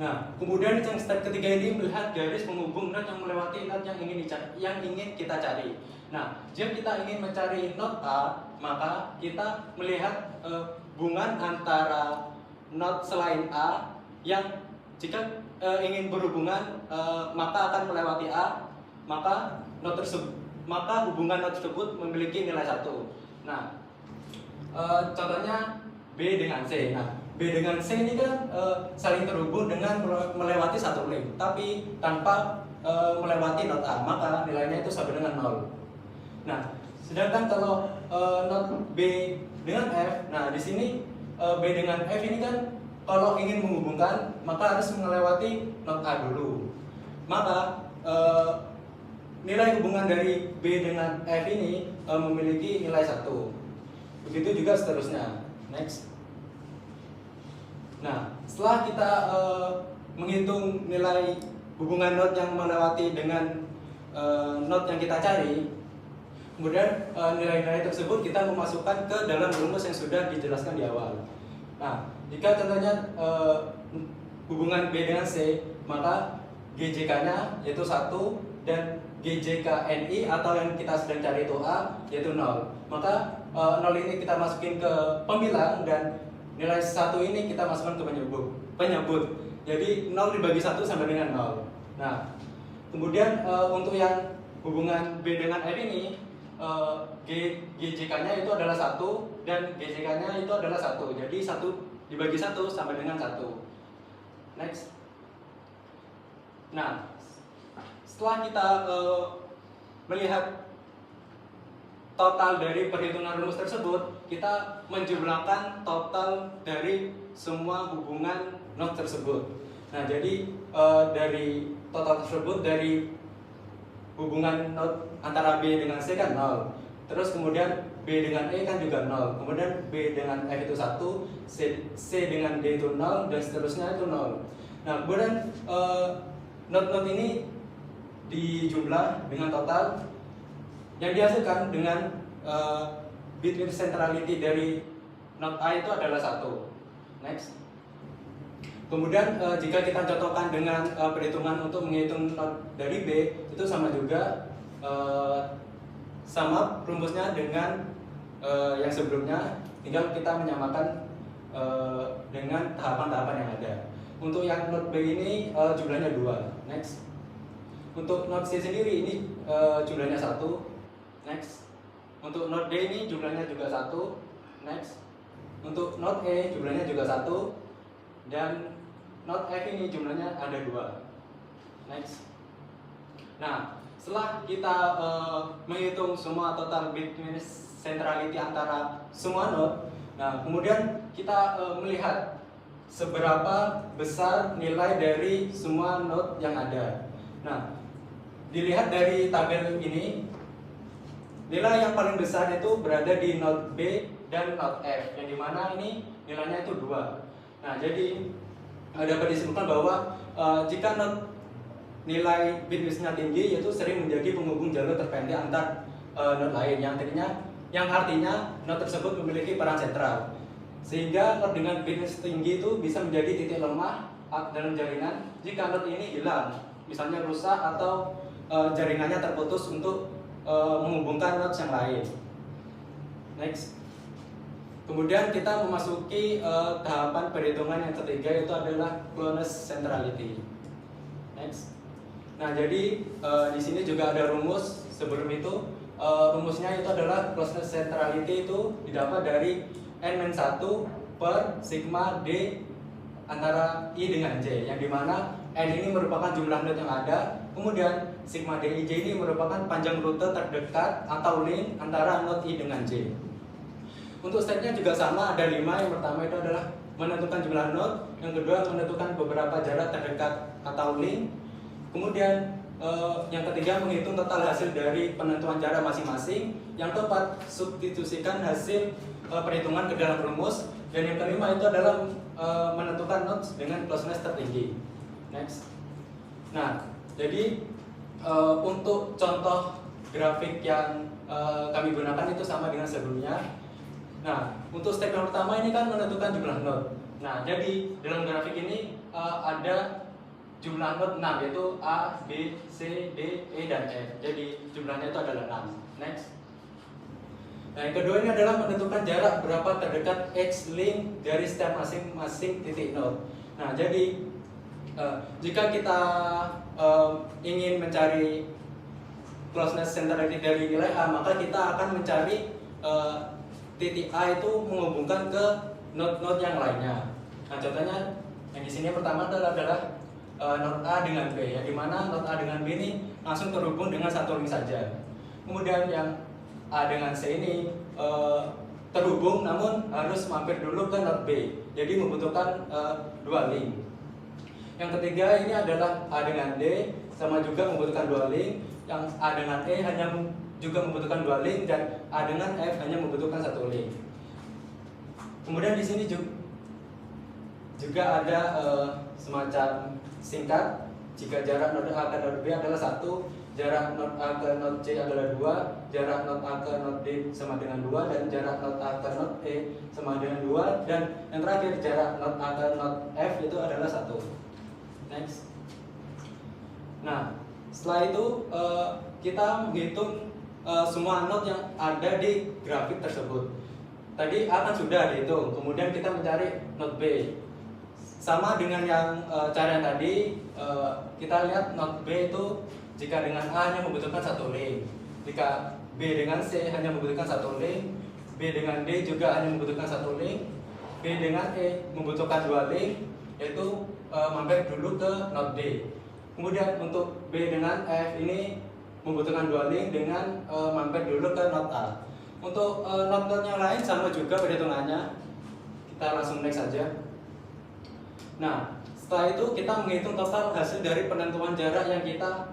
Nah, kemudian yang step ketiga ini melihat garis penghubung node yang melewati node yang ingin kita cari. Nah, jika kita ingin mencari node A, maka kita melihat hubungan antara node selain A yang jika ingin berhubungan maka akan melewati A, maka hubungan node tersebut memiliki nilai 1. Nah, contohnya B dengan C. Nah, B dengan C ini kan saling terhubung dengan melewati satu link, tapi tanpa melewati node A, maka nilainya itu sama dengan 0. Nah, sedangkan kalau node B dengan F, nah di sini B dengan F ini kan kalau ingin menghubungkan maka harus melewati node A dulu. Maka nilai hubungan dari B dengan F ini memiliki nilai 1. Begitu juga seterusnya. Next. Nah, setelah kita menghitung nilai hubungan node yang melewati dengan node yang kita cari, kemudian nilai-nilai tersebut kita memasukkan ke dalam rumus yang sudah dijelaskan di awal. Nah, jika contohnya hubungan B dengan C, maka GJK-nya yaitu 1 dan GJK-NI atau yang kita sedang cari itu A yaitu 0. Maka 0 ini kita masukin ke pembilang dan nilai 1 ini kita masukkan ke penyebut. Jadi 0 dibagi 1 sama dengan 0. Nah, kemudian untuk yang hubungan B dengan F ini, GJK-nya itu adalah 1 dan GJK-nya itu adalah 1. Jadi 1 dibagi 1 sama dengan 1. Next. Nah, setelah kita melihat total dari perhitungan rumus tersebut, kita menjumlahkan total dari semua hubungan not tersebut. Nah, jadi dari total tersebut, dari hubungan not antara B dengan C kan 0. Terus kemudian B dengan E kan juga 0. Kemudian B dengan F itu 1, C dengan D itu 0, dan seterusnya itu 0. Nah, kemudian not ini dijumlah dengan total yang dihasilkan dengan bit centrality dari not A itu adalah 1. Next. Kemudian jika kita contohkan dengan perhitungan untuk menghitung not dari B, itu sama juga, sama rumusnya dengan yang sebelumnya, tinggal kita menyamakan dengan tahapan-tahapan yang ada. Untuk yang not B ini jumlahnya 2. Next. Untuk not C sendiri ini jumlahnya 1. Next. Untuk not D ini jumlahnya juga 1. Next. Untuk not E jumlahnya juga 1. Dan not F ini jumlahnya ada 2. Next. Nah, setelah kita menghitung semua total bit centrality antara semua node, nah kemudian kita melihat seberapa besar nilai dari semua node yang ada. Nah, dilihat dari tabel ini, nilai yang paling besar itu berada di node B dan node F, yang dimana ini nilainya itu 2. Nah, jadi dapat disimpulkan bahwa jika nilai bit width-nya tinggi, yaitu sering menjadi penghubung jalur terpendek antar node lain, yang artinya node tersebut memiliki peran sentral, sehingga node dengan bit width tinggi itu bisa menjadi titik lemah dalam jaringan jika node ini hilang, misalnya rusak atau jaringannya terputus untuk menghubungkan nodes yang lain. Next. Kemudian kita memasuki tahapan perhitungan yang ketiga, yaitu adalah closeness centrality. Next. Nah, jadi di sini juga ada rumus. Sebelum itu, rumusnya itu adalah closeness centrality itu didapat dari n-1 per sigma d antara I dengan J, yang dimana n ini merupakan jumlah node yang ada, kemudian sigma d i j ini merupakan panjang rute terdekat atau link antara node I dengan J. Untuk stepnya juga sama, ada 5. Yang pertama itu adalah menentukan jumlah node, yang kedua menentukan beberapa jarak terdekat atau link, kemudian yang ketiga menghitung total hasil dari penentuan jarak masing-masing, yang keempat substitusikan hasil perhitungan ke dalam rumus, dan yang kelima itu adalah menentukan nodes dengan closeness tertinggi. Next. Nah, jadi untuk contoh grafik yang kami gunakan itu sama dengan sebelumnya. Nah, untuk step yang pertama ini kan menentukan jumlah node. Nah, jadi dalam grafik ini ada jumlah node 6, yaitu A, B, C, D, E, dan F. Jadi jumlahnya itu adalah 6. Next. Nah, yang kedua ini adalah menentukan jarak berapa terdekat X link dari step masing-masing titik node. Nah, jadi jika kita ingin mencari closeness centrality dari nilai A, maka kita akan mencari titik A itu menghubungkan ke node-node yang lainnya. Nah, contohnya yang di sini pertama adalah node A dengan B, yang dimana node A dengan B ini langsung terhubung dengan satu link saja. Kemudian yang A dengan C ini terhubung, namun harus mampir dulu ke node B, jadi membutuhkan 2 link. Yang ketiga ini adalah A dengan D, sama juga membutuhkan 2 link. Yang A dengan E hanya juga membutuhkan 2 link, dan A dengan F hanya membutuhkan 1 link. Kemudian di sini juga ada semacam singkat. Jika jarak node A ke node B adalah 1, jarak node A ke node C adalah 2, jarak node A ke node D sama dengan 2, dan jarak node A ke node E sama dengan 2, dan yang terakhir jarak node A ke node F itu adalah 1. Next. Nah, setelah itu kita menghitung semua node yang ada di grafik tersebut. Tadi A kan sudah dihitung, kemudian kita mencari node B. sama dengan yang cara yang tadi, kita lihat not B itu jika dengan A hanya membutuhkan satu link, jika B dengan C hanya membutuhkan satu link, B dengan D juga hanya membutuhkan satu link, B dengan E membutuhkan dua link, yaitu mampir dulu ke not D. Kemudian untuk B dengan F ini membutuhkan dua link dengan mampir dulu ke not A. Untuk not-not yang lain sama juga perhitungannya, kita langsung next saja. Nah, setelah itu kita menghitung total hasil dari penentuan jarak yang kita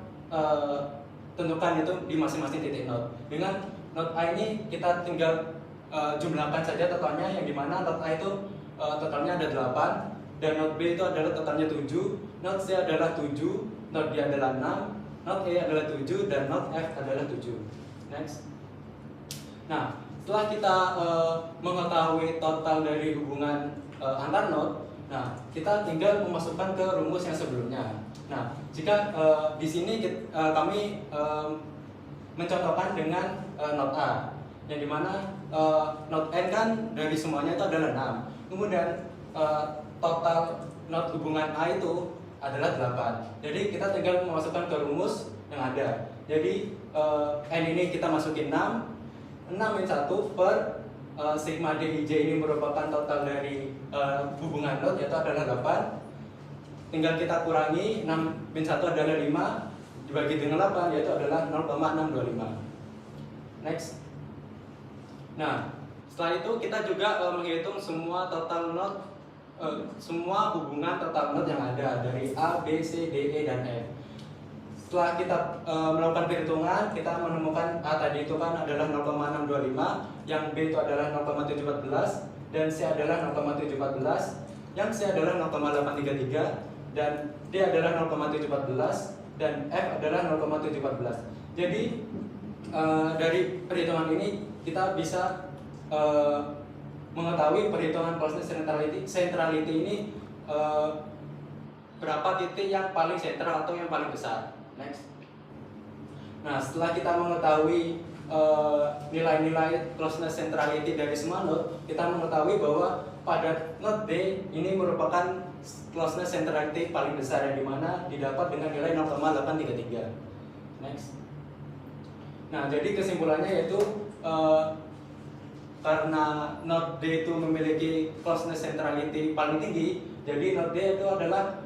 tentukan itu di masing-masing titik not. Dengan not A ini kita tinggal jumlahkan saja totalnya, yang dimana not A itu totalnya ada 8, dan not B itu adalah totalnya 7, not C adalah 7, not D adalah 6, not E adalah 7, dan not F adalah 7. Next. Nah, setelah kita mengetahui total dari hubungan antar not, nah, kita tinggal memasukkan ke rumus yang sebelumnya. Nah, jika di sini kami mencontohkan dengan not A, yang dimana not N kan dari semuanya itu adalah 6. Kemudian total not hubungan A itu adalah 8. Jadi kita tinggal memasukkan ke rumus yang ada. Jadi N ini kita masukin 6 min 1 per sigma DIJ ini merupakan total dari hubungan not, yaitu adalah 8. Tinggal kita kurangi, 6 min 1 adalah 5, dibagi dengan 8 yaitu adalah 0,625. Next. Nah, setelah itu kita juga menghitung semua total not, semua hubungan total not yang ada dari A, B, C, D, E, dan F. Setelah kita melakukan perhitungan, kita menemukan A tadi itu kan adalah 0,625, yang B itu adalah 0,714, dan C adalah 0,714, yang C adalah 0,833, dan D adalah 0,714, dan F adalah 0,714. Jadi dari perhitungan ini kita bisa mengetahui perhitungan closeness centrality ini berapa titik yang paling sentral atau yang paling besar. Next. Nah, setelah kita mengetahui nilai-nilai closeness centrality dari semua node, kita mengetahui bahwa pada node D ini merupakan closeness centrality paling besar, yang dimana didapat dengan nilai 0,833. Next. Nah, jadi kesimpulannya yaitu karena node D itu memiliki closeness centrality paling tinggi, jadi node D itu adalah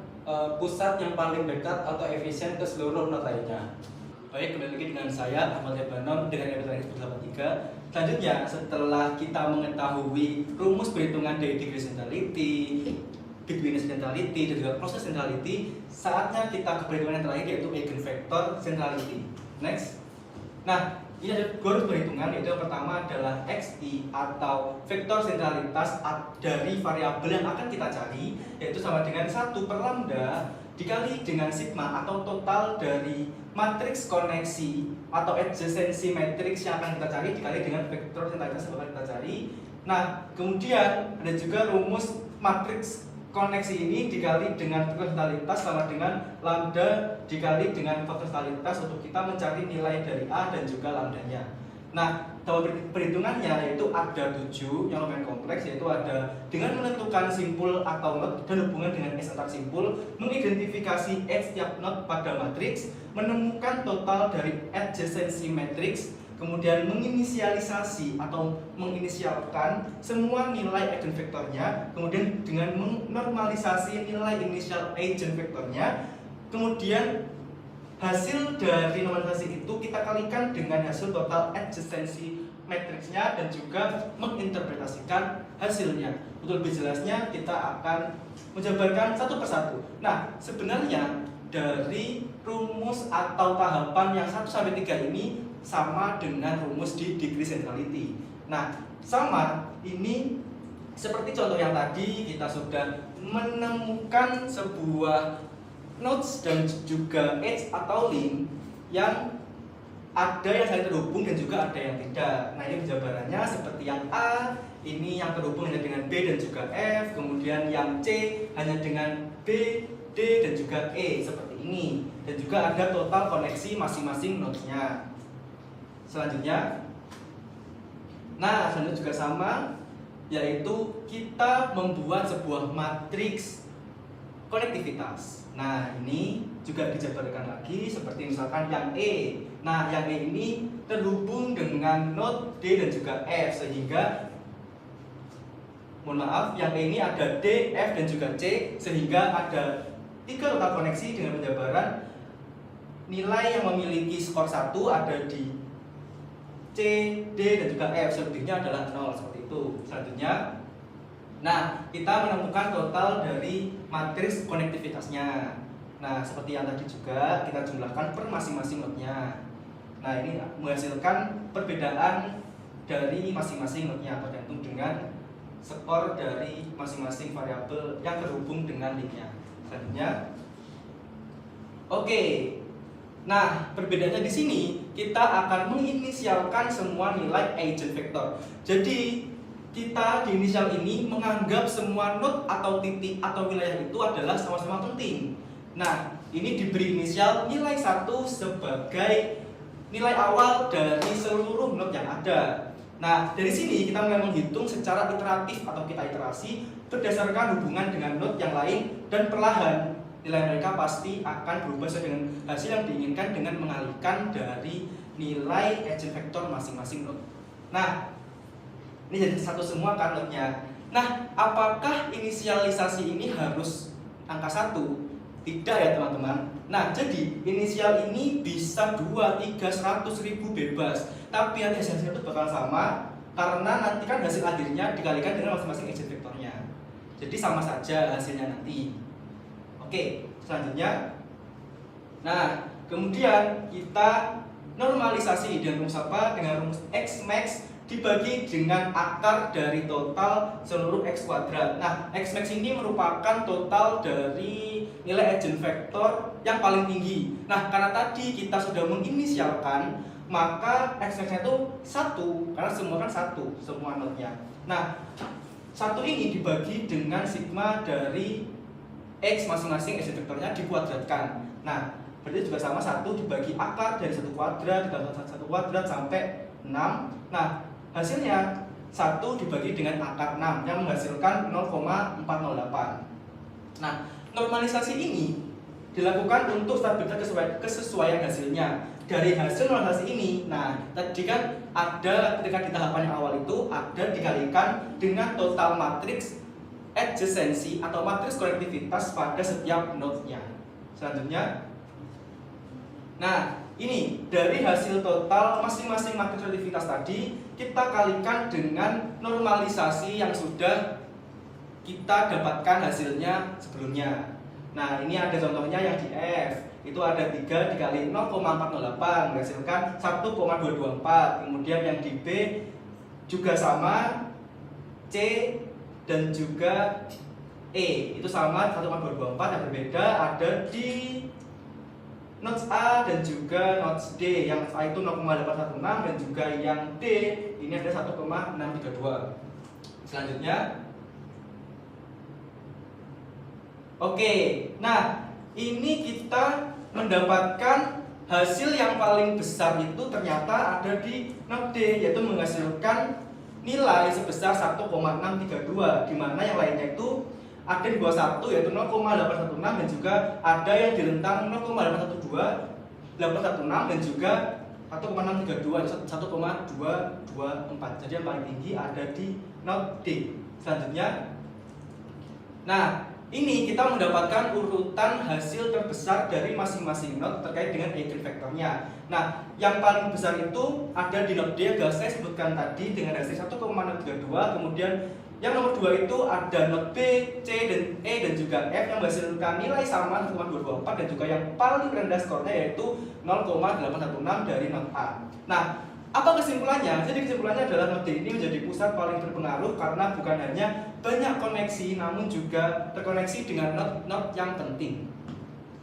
pusat yang paling dekat atau efisien ke seluruh node lainnya. Baik, kembali lagi dengan saya Ahmad Lebanon dengan NPTRAHIR 83. Selanjutnya, setelah kita mengetahui rumus perhitungan dari degree centrality, Betweenness centrality, dan juga process centrality, saatnya kita ke perhitungan yang terakhir, yaitu eigenvector centrality. Next. Nah, ini ada dua rumus perhitungan, yaitu yang pertama adalah XI atau vektor sentralitas dari variabel yang akan kita cari, yaitu sama dengan 1 per lambda dikali dengan sigma atau total dari matriks koneksi atau adjacency matrix yang akan kita cari dikali dengan vektor sentralitas yang akan kita cari. Nah, kemudian ada juga rumus matriks koneksi ini dikali dengan vektor sentralitas sama dengan lambda dikali dengan vektor sentralitas untuk kita mencari nilai dari A dan juga lambdanya. Nah, dalam perhitungannya yaitu ada 7 yang lumayan kompleks, yaitu ada dengan menentukan simpul atau not dan hubungan dengan S antar simpul, mengidentifikasi S setiap not pada matriks, menemukan total dari adjacency matrix, kemudian menginisialisasi atau menginisialkan semua nilai eigenvektornya, kemudian dengan menormalisasi nilai inisial eigenvektornya, kemudian hasil dari normalisasi itu kita kalikan dengan hasil total adjacency matriksnya dan juga menginterpretasikan hasilnya. Untuk lebih jelasnya kita akan menjabarkan satu persatu. Nah, sebenarnya dari rumus atau tahapan yang 1 sampai 3 ini sama dengan rumus di degree centrality. Nah, sama ini seperti contoh yang tadi kita sudah menemukan sebuah nodes dan juga edge atau link yang ada yang saling terhubung dan juga ada yang tidak. Nah, ini penjabarannya seperti yang A ini yang terhubung hanya dengan B dan juga F, kemudian yang C hanya dengan B, D dan juga E seperti ini, dan juga ada total koneksi masing-masing nodesnya. Selanjutnya, nah selanjutnya juga sama, yaitu kita membuat sebuah matriks konektivitas. Nah, ini juga dijabarkan lagi seperti misalkan yang E. Nah, yang E ini terhubung dengan node D dan juga F, sehingga mohon maaf, yang E ini ada D, F, dan juga C, sehingga ada 3 total koneksi dengan penjabaran nilai yang memiliki skor 1 ada di C, D, dan juga F, selebihnya adalah 0, seperti itu. Selanjutnya, nah, kita menemukan total dari matriks konektivitasnya. Nah, seperti yang tadi juga kita jumlahkan per masing-masing node-nya. Nah, ini menghasilkan perbedaan dari masing-masing node-nya tergantung dengan skor dari masing-masing variabel yang terhubung dengan link-nya. Selanjutnya, oke. Nah, perbedaannya di sini kita akan menginisialkan semua nilai eigenvektor. Jadi, kita di inisial ini menganggap semua node atau titik atau wilayah itu adalah sama-sama penting. Nah, ini diberi inisial nilai 1 sebagai nilai awal dari seluruh node yang ada. Nah, dari sini kita mulai menghitung secara iteratif atau kita iterasi berdasarkan hubungan dengan node yang lain, dan perlahan nilai mereka pasti akan berubah sesuai dengan hasil yang diinginkan dengan mengalihkan dari nilai eigenvektor masing-masing node. Nah, ini jadi satu semua kan node-nya. Nah, apakah inisialisasi ini harus angka 1? Tidak ya teman-teman. Nah, jadi inisial ini bisa 2, 3, 100 ribu bebas, tapi nanti hasilnya itu bakal sama karena nanti kan hasil akhirnya dikalikan dengan masing-masing eigenvektornya. Jadi sama saja hasilnya nanti. Oke, selanjutnya. Nah, kemudian kita normalisasi dengan rumus apa? Dengan rumus X max dibagi dengan akar dari total seluruh X kuadrat. Nah, X max ini merupakan total dari nilai eigenvektor yang paling tinggi. Nah, karena tadi kita sudah menginisialkan, maka X max-nya itu 1, karena semua kan 1, semua node-nya. Nah, 1 ini dibagi dengan sigma dari X masing-masing eigenvektornya dikuadratkan. Nah, berarti juga sama 1 dibagi akar dari 1 kuadrat dikali 1 kuadrat sampai 6. Nah, hasilnya 1 dibagi dengan akar 6 yang menghasilkan 0,408. Nah, normalisasi ini dilakukan untuk stabilitas kesesuaian hasilnya. Dari hasil normalisasi ini, nah tadi kan ada ketika di tahapan yang awal itu ada dikalikan dengan total matriks adjacency atau matriks konektivitas pada setiap node-nya. Selanjutnya, nah ini dari hasil total masing-masing matriks konektivitas tadi kita kalikan dengan normalisasi yang sudah kita dapatkan hasilnya sebelumnya. Nah, ini ada contohnya yang di F. Itu ada 3 dikali 0,408 menghasilkan 1,224. Kemudian yang di B juga sama, C dan juga E itu sama 1,224. Yang berbeda ada di notes A dan juga notes D. Yang A itu 0,816 dan juga yang D ini ada 1,632. Selanjutnya, oke, nah ini kita mendapatkan hasil yang paling besar itu ternyata ada di node D, yaitu menghasilkan nilai sebesar 1,632, di mana yang lainnya itu ada di bawah 1 yaitu 0,816 dan juga ada yang di rentang 0,812, 816 dan juga 1,632, 1,224. Jadi yang paling tinggi ada di node D. Selanjutnya, nah ini kita mendapatkan urutan hasil terbesar dari masing-masing node terkait dengan eigenvektornya. Nah, yang paling besar itu ada di node D, yang saya sebutkan tadi dengan hasil 1,632. Kemudian yang nomor 2 itu ada node B, C, dan E dan juga F yang menghasilkan nilai sama 1,224 dan juga yang paling rendah skornya yaitu 0,816 dari node A. Nah, apa kesimpulannya? Jadi kesimpulannya adalah node D ini menjadi pusat paling berpengaruh karena bukan hanya banyak koneksi namun juga terkoneksi dengan node-node yang penting.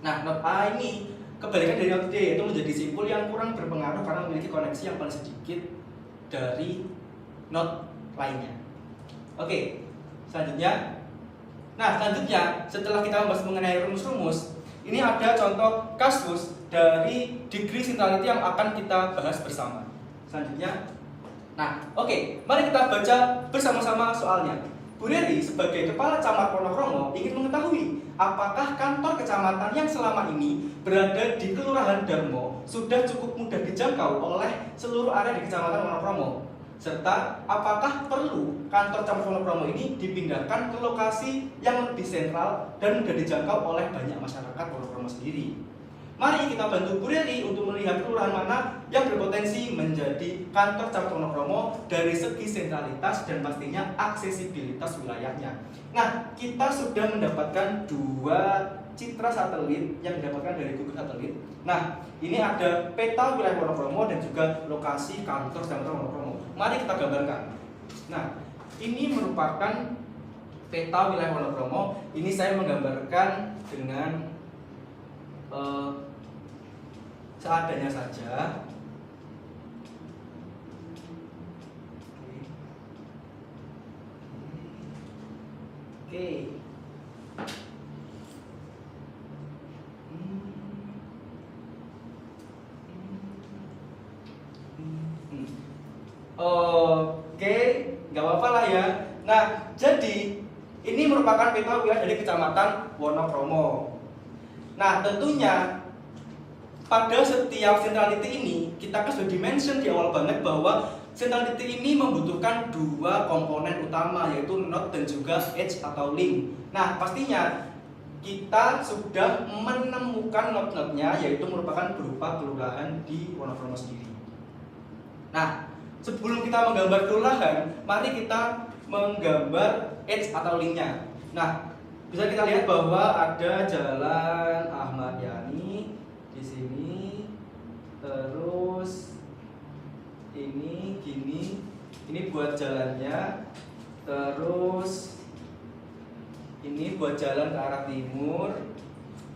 Nah, node A ini kebalikan dari node D, yaitu menjadi simpul yang kurang berpengaruh karena memiliki koneksi yang paling sedikit dari node lainnya. Oke, selanjutnya. Nah, selanjutnya setelah kita membahas mengenai rumus-rumus, ini ada contoh kasus dari degree centrality yang akan kita bahas bersama. Selanjutnya, nah, oke, mari kita baca bersama-sama soalnya. Bu Reri sebagai Kepala Camat Wonokromo ingin mengetahui apakah kantor kecamatan yang selama ini berada di Kelurahan Darmo sudah cukup mudah dijangkau oleh seluruh area di Kecamatan Wonokromo, serta apakah perlu kantor Camat Wonokromo ini dipindahkan ke lokasi yang lebih sentral dan mudah dijangkau oleh banyak masyarakat Wonokromo sendiri. Mari kita bantu Bu Reri untuk melihat kelurahan mana yang berpotensi menjadi kantor Camat Wonokromo dari segi sentralitas dan pastinya aksesibilitas wilayahnya. Nah, kita sudah mendapatkan 2 citra satelit yang didapatkan dari Google Satelit. Nah, ini ada peta wilayah Wonokromo dan juga lokasi kantor Camat Wonokromo. Mari kita gambarkan. Nah, ini merupakan peta wilayah Wonokromo. Ini saya menggambarkan dengan seadanya saja. Oke. Oke, nggak apa-apa lah ya. Nah, jadi ini merupakan peta wilayah dari Kecamatan Wonokromo. Nah, tentunya pada setiap centrality ini, kita kan sudah dimention di awal banget bahwa centrality ini membutuhkan 2 komponen utama, yaitu node dan juga edge atau link. Nah, pastinya kita sudah menemukan node-node-nya, yaitu merupakan berupa kelurahan di Wonokromo sendiri. Nah, sebelum kita menggambar kelurahan, mari kita menggambar edge atau linknya. Nah, bisa kita lihat bahwa ada Jalan Ahmad Yani di sini, terus ini gini, ini buat jalannya, terus ini buat jalan ke arah timur,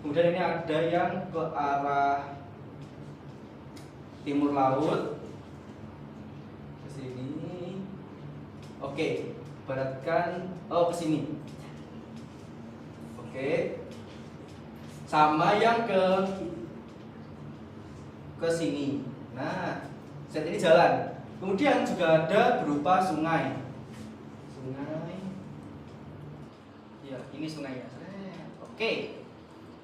kemudian ini ada yang ke arah timur laut, ke sini, oke, baratkan, oh ke sini, oke, sama yang ke sini. Nah, set ini jalan. Kemudian juga ada berupa sungai. Sungai. Ya, ini sungainya. Oke.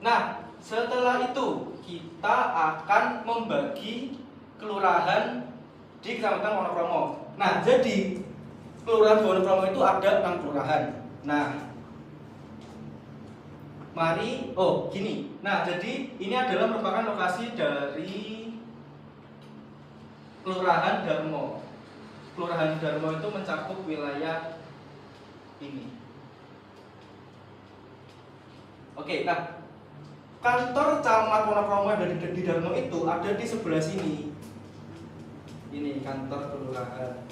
Nah, setelah itu kita akan membagi kelurahan di Kecamatan Wonokromo. Nah, jadi kelurahan Wonokromo itu ada 6 kelurahan. Nah, mari, oh gini. Nah, jadi ini adalah merupakan lokasi dari Kelurahan Darmo. Kelurahan Darmo itu mencakup wilayah ini. Oke, nah kantor Camat Wonokromo yang ada di Darmo itu ada di sebelah sini. Ini kantor kelurahan,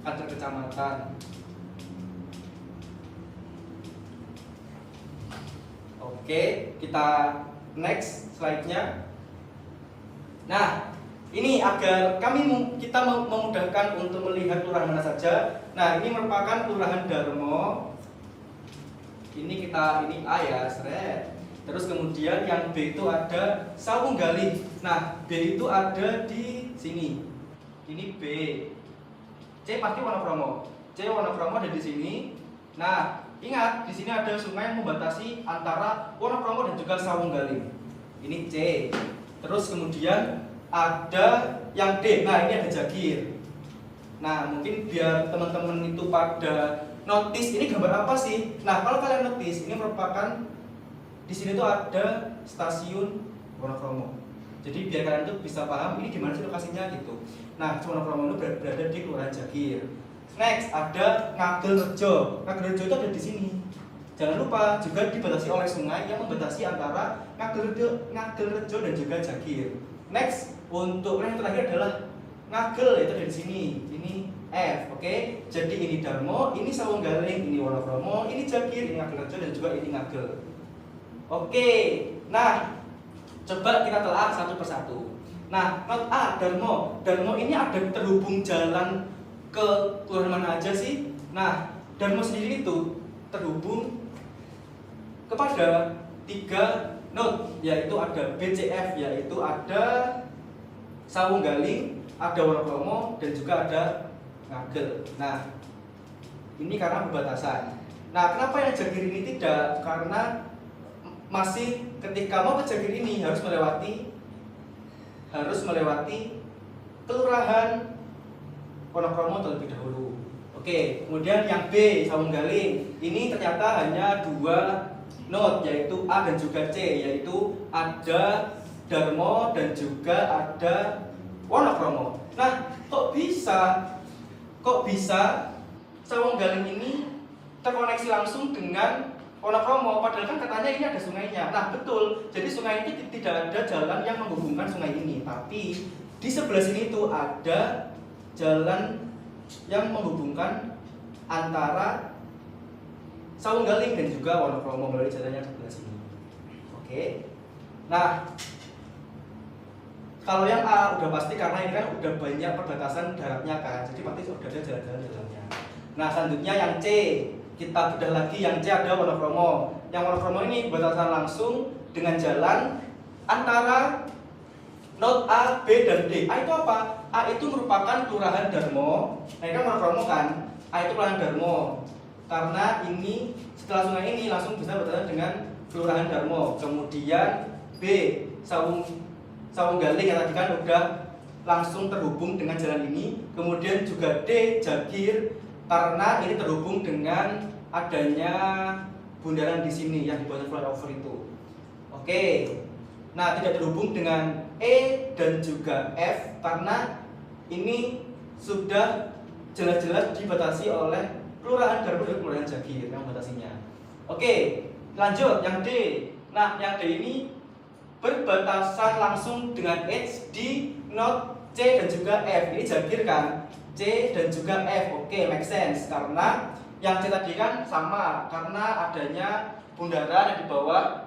kantor kecamatan. Oke, kita next slide-nya. Nah, ini agar kita memudahkan untuk melihat kelurahan mana saja. Nah, ini merupakan Kelurahan Darmo. Ini A ya, seret. Terus kemudian yang B itu ada Sawunggaling. Nah, B itu ada di sini. Ini B. C pasti Wonokromo. C Wonokromo ada di sini. Nah, ingat di sini ada sungai yang membatasi antara Wonokromo dan juga Sawunggaling. Ini C. Terus kemudian ada yang D. Nah, ini ada Jagir. Nah, mungkin biar teman-teman itu pada notice ini gambar apa sih? Nah, kalau kalian notice ini merupakan di sini tuh ada stasiun Wonokromo. Jadi biar kalian tuh bisa paham ini di mana sih lokasinya gitu. Nah, Wonokromo itu berada di Kelurahan Jagir. Next ada Ngagelrejo. Ngagelrejo itu ada di sini. Jangan lupa juga dibatasi oleh sungai yang membatasi antara Ngagelrejo dan juga Jagir. Next, untuk yang terakhir adalah Ngagel, itu dari sini. Ini F, oke. Jadi ini Darmo, ini Sawunggaling, ini Wonokromo, ini Jagir, ini Ngagelrejo dan juga ini Ngagel. Oke. Nah, coba kita telah satu persatu. Nah, not A, Darmo. Darmo ini ada terhubung jalan ke kelurahan mana aja sih? Nah, Darmo sendiri itu terhubung kepada 3 node, yaitu ada BCF, yaitu ada Sawunggaling, ada Wonokromo dan juga ada Ngagel. Nah, Ini karena perbatasan. Nah, kenapa yang Jagir ini tidak? Karena masih ketika mau ke Jagir ini harus melewati kelurahan Wonokromo terlebih dahulu. Oke, kemudian yang B, Sawunggaling. Ini ternyata hanya 2 not, yaitu A dan juga C, yaitu ada Darmo dan juga ada Wonokromo. Nah, kok bisa Sawunggaling ini terkoneksi langsung dengan Wonokromo, padahal kan katanya ini ada sungainya. Nah, betul. Jadi sungai ini tidak ada jalan yang menghubungkan sungai ini, tapi di sebelah sini tuh ada jalan yang menghubungkan antara Sawunggaling dan juga Wonokromo melalui jalannya sebelah sini. Oke. Nah, kalau yang A udah pasti karena ini kan udah banyak perbatasan daratnya kan, jadi pasti sudah ada jalan-jalannya. Nah, selanjutnya yang C, kita bedah lagi. Yang C ada Wonokromo. Yang Wonokromo ini perbatasan langsung dengan jalan antara not A, B, dan D. A itu apa? A itu merupakan kelurahan Darmo. Nah, ini kan Wonokromo kan. A itu kelurahan Darmo. Karena ini setelah sungai ini langsung bisa berbatasan dengan kelurahan Darmo. Kemudian B, Sawunggaling yang tadi kan udah langsung terhubung dengan jalan ini. Kemudian juga D, Jagir, karena ini terhubung dengan adanya bundaran di sini yang dibuat flyover itu. Oke. Nah, tidak terhubung dengan E dan juga F karena ini sudah jelas-jelas dibatasi oleh kelurahan Darmo dan kelurahan Jagir yang membatasinya. Oke, lanjut yang D. Nah, yang D ini berbatasan langsung dengan H di not C dan juga F. Ini Jagir kan? C dan juga F. Oke, make sense. Karena yang C tadi kan sama, karena adanya bundaran yang di bawah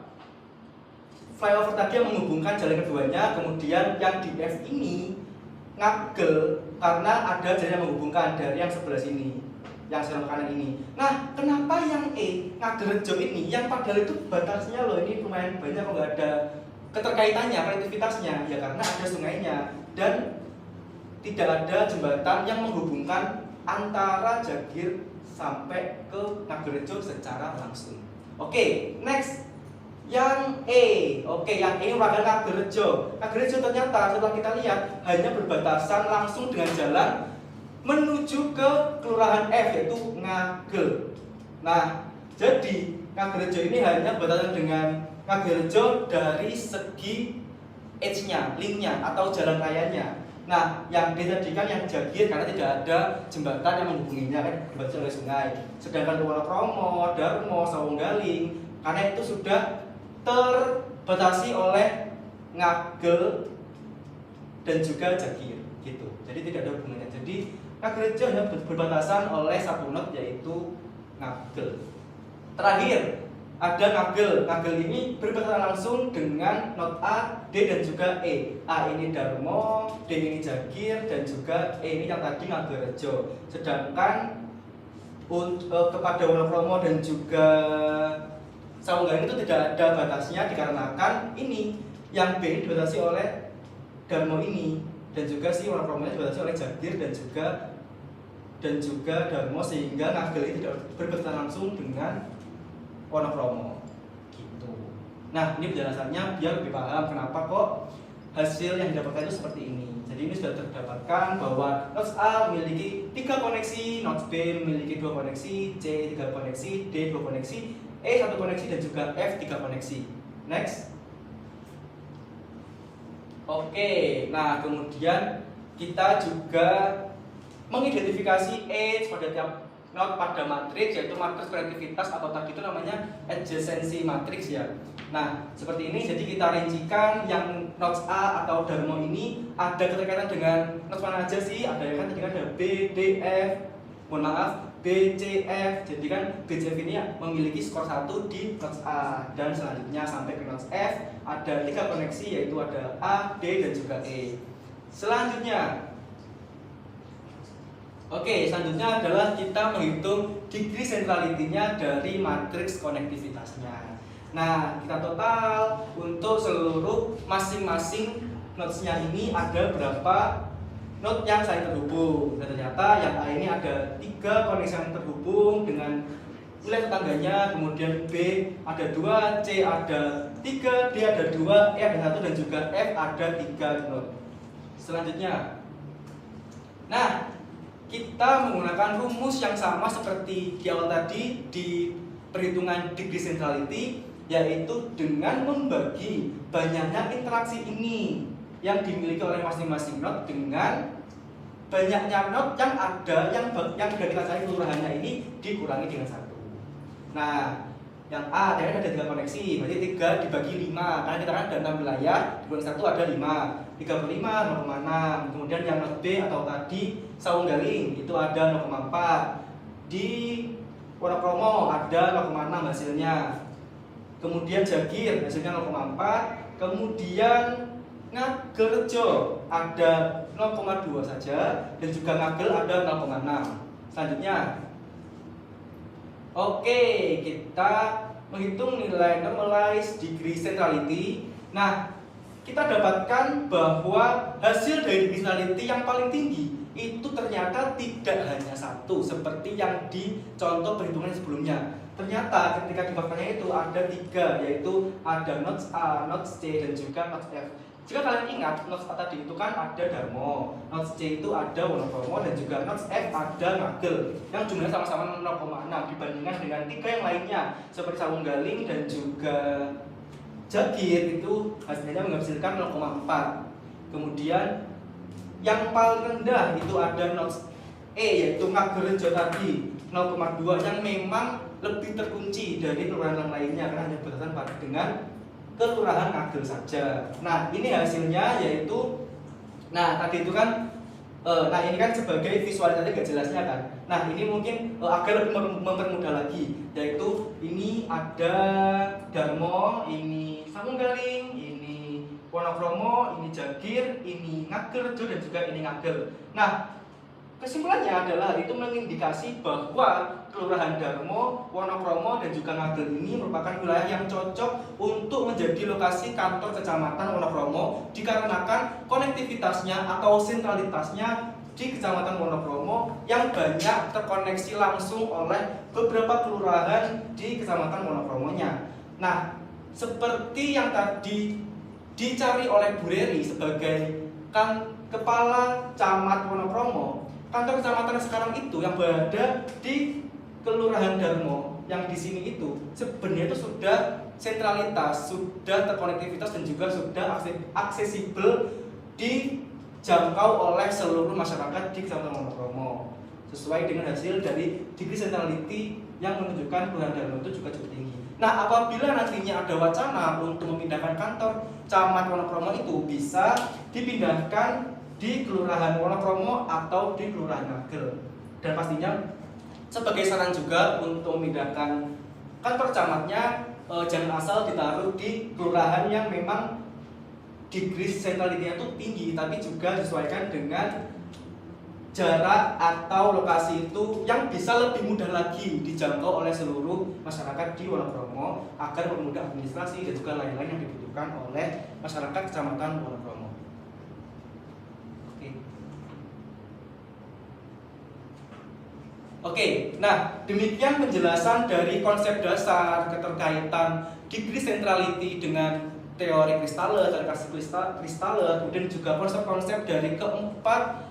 flyover tadi yang menghubungkan jalan keduanya. Kemudian yang di F ini ngagel karena ada jalan yang menghubungkan dari yang sebelah sini, yang sebelah kanan ini. Nah, kenapa yang E, Ngagerejo ini, yang padahal itu batasnya loh, ini lumayan banyak kok nggak ada keterkaitannya, konektivitasnya? Ya karena ada sungainya dan tidak ada jembatan yang menghubungkan antara Jagir sampai ke Ngagerejo secara langsung. Oke, next. Yang E. Oke, yang E merupakan Ngagerejo. Ngagerejo ternyata setelah kita lihat hanya berbatasan langsung dengan jalan menuju ke kelurahan F, yaitu Ngagel. Nah, jadi Ngagerejo ini hanya berbatasan dengan Ngagerejo dari segi H-nya, link-nya atau jalan rayanya. Nah, yang D tadi kan yang Jagir karena tidak ada jembatan yang menghubunginya kan, dibatasi oleh sungai. Sedangkan Wonokromo, Darmo, Sawunggaling karena itu sudah terbatasi oleh Ngagel dan juga Jagir gitu. Jadi tidak ada hubungannya. Jadi Ngagerejo hanya berbatasan oleh satu not yaitu Ngagel. Terakhir ada Ngagel. Ngagel ini berbatasan langsung dengan not A, D dan juga E. A ini Darmo, D ini Jagir dan juga E ini yang tadi Ngagerejo. Sedangkan kepada Wonokromo dan juga Sawunggaling itu tidak ada batasnya dikarenakan ini yang B ini dibatasi oleh Darmo ini dan juga si Wonokromo dibatasi oleh Jagir dan juga Darmo, sehingga Ngagel ini tidak berbatasan langsung dengan Wonokromo gitu. Nah, ini penjelasannya biar lebih paham kenapa kok hasil yang didapatkan itu seperti ini. Jadi ini sudah terdapatkan bahwa notes A memiliki 3 koneksi, notes B memiliki 2 koneksi, C 3 koneksi, D 2 koneksi, E 1 koneksi dan juga F 3 koneksi. Next. Oke, nah kemudian kita juga mengidentifikasi edge pada tiap node pada matriks, yaitu matriks konektivitas atau tadi itu namanya adjacency matrix ya. Nah, seperti ini. Jadi kita rincikan yang nodes A atau Darmo ini ada keterkaitan dengan nodes mana aja sih? Ada yang kan tadi kan ada B, D, F. Mohon maaf, B, C, F. Jadi kan B, C, F ini memiliki skor 1 di nodes A dan selanjutnya sampai ke nodes F ada 3 koneksi, yaitu ada A, D dan juga E. Selanjutnya selanjutnya adalah kita menghitung degree centrality-nya dari matriks konektivitasnya. Nah, kita total untuk seluruh masing-masing nodes-nya ini ada berapa node yang saling terhubung. Dan ternyata yang A ini ada 3 koneksi yang terhubung dengan wilayah tetangganya, kemudian B ada 2, C ada 3, D ada 2, E ada 1, dan juga F ada 3 node. Selanjutnya, nah kita menggunakan rumus yang sama seperti di awal tadi di perhitungan degree centrality, yaitu dengan membagi banyaknya interaksi ini yang dimiliki oleh masing-masing node dengan banyaknya node yang ada yang sudah kita cari kelurahannya ini dikurangi dengan 1. Nah, yang A tadi ada 3 koneksi, berarti 3 dibagi 5, karena kita kan ada 6 wilayah, dikurangi 1 ada 5, 3 per 5 0,6. Kemudian yang node B atau tadi Saung Galing itu ada 0,4. Di Wonokromo ada 0,6 hasilnya. Kemudian Jagir hasilnya 0,4. Kemudian Ngagelrejo ada 0,2 saja, dan juga Ngagel ada 0,6. Selanjutnya, oke, kita menghitung nilai normalized degree centrality. Nah, kita dapatkan bahwa hasil dari degree centrality yang paling tinggi itu ternyata tidak hanya 1 seperti yang di contoh perhitungan sebelumnya. Ternyata ketika di faktanya itu ada 3, yaitu ada nodes A, nodes C, dan juga nodes F. Jika kalian ingat, nodes A tadi itu kan ada Darmo, nodes C itu ada Wonokromo, dan juga nodes F ada Ngagel yang jumlahnya sama-sama 0,6 dibandingkan dengan 3 yang lainnya seperti Saung Galing dan juga Jagir itu hasilnya menghasilkan 0,4. Kemudian yang paling rendah itu ada nodes E, yaitu Ngagelrejo tadi 0,2, yang memang lebih terkunci dari kelurahan lainnya karena hanya berdasarkan dengan kelurahan Ngagel saja. Nah, ini hasilnya yaitu, nah tadi itu kan, nah ini kan sebagai visualisasi gak jelasnya kan. Nah, ini mungkin agar lebih mempermudah lagi, yaitu ini ada Darmo, ini Saung Galing, ini Wonokromo, ini Jagir, ini Ngagelrejo, dan juga ini Ngagel. Nah, kesimpulannya adalah itu mengindikasi bahwa Kelurahan Darmo, Wonokromo, dan juga Ngagel ini merupakan wilayah yang cocok untuk menjadi lokasi kantor kecamatan Wonokromo dikarenakan konektivitasnya atau sentralitasnya di kecamatan Wonokromo yang banyak terkoneksi langsung oleh beberapa kelurahan di kecamatan Wonokromonya. Nah, seperti yang tadi dicari oleh Bu Reri sebagai kepala camat Wonokromo, kantor kecamatan sekarang itu yang berada di Kelurahan Darmo yang di sini itu sebenarnya itu sudah sentralitas, sudah terkonektivitas, dan juga sudah aksesibel dijangkau oleh seluruh masyarakat di Kecamatan Wonokromo sesuai dengan hasil dari degree centrality yang menunjukkan Kelurahan Darmo itu juga cukup tinggi. Nah, apabila nantinya ada wacana untuk memindahkan kantor camat Wonokromo itu bisa dipindahkan di Kelurahan Wonokromo atau di Kelurahan Ngagel. Dan pastinya sebagai saran juga untuk memindahkan kantor camatnya, jangan asal ditaruh di kelurahan yang memang degree centrality-nya itu tinggi, tapi juga disesuaikan dengan jarak atau lokasi itu yang bisa lebih mudah lagi dijangkau oleh seluruh masyarakat di Wonokromo agar mempermudah administrasi dan juga lain-lain yang dibutuhkan oleh masyarakat Kecamatan Wonokromo. Oke, nah demikian penjelasan dari konsep dasar keterkaitan degree centrality dengan teori kristale, teori kristale, kemudian juga konsep-konsep dari keempat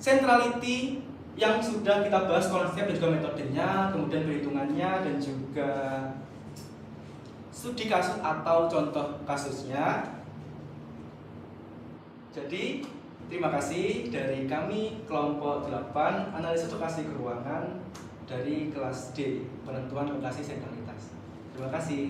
centrality yang sudah kita bahas konsep dan juga metodenya, kemudian perhitungannya, dan juga studi kasus atau contoh kasusnya. Jadi terima kasih dari kami kelompok 8 analisa lokasi keuangan dari kelas D, penentuan lokasi sentralitas. Terima kasih.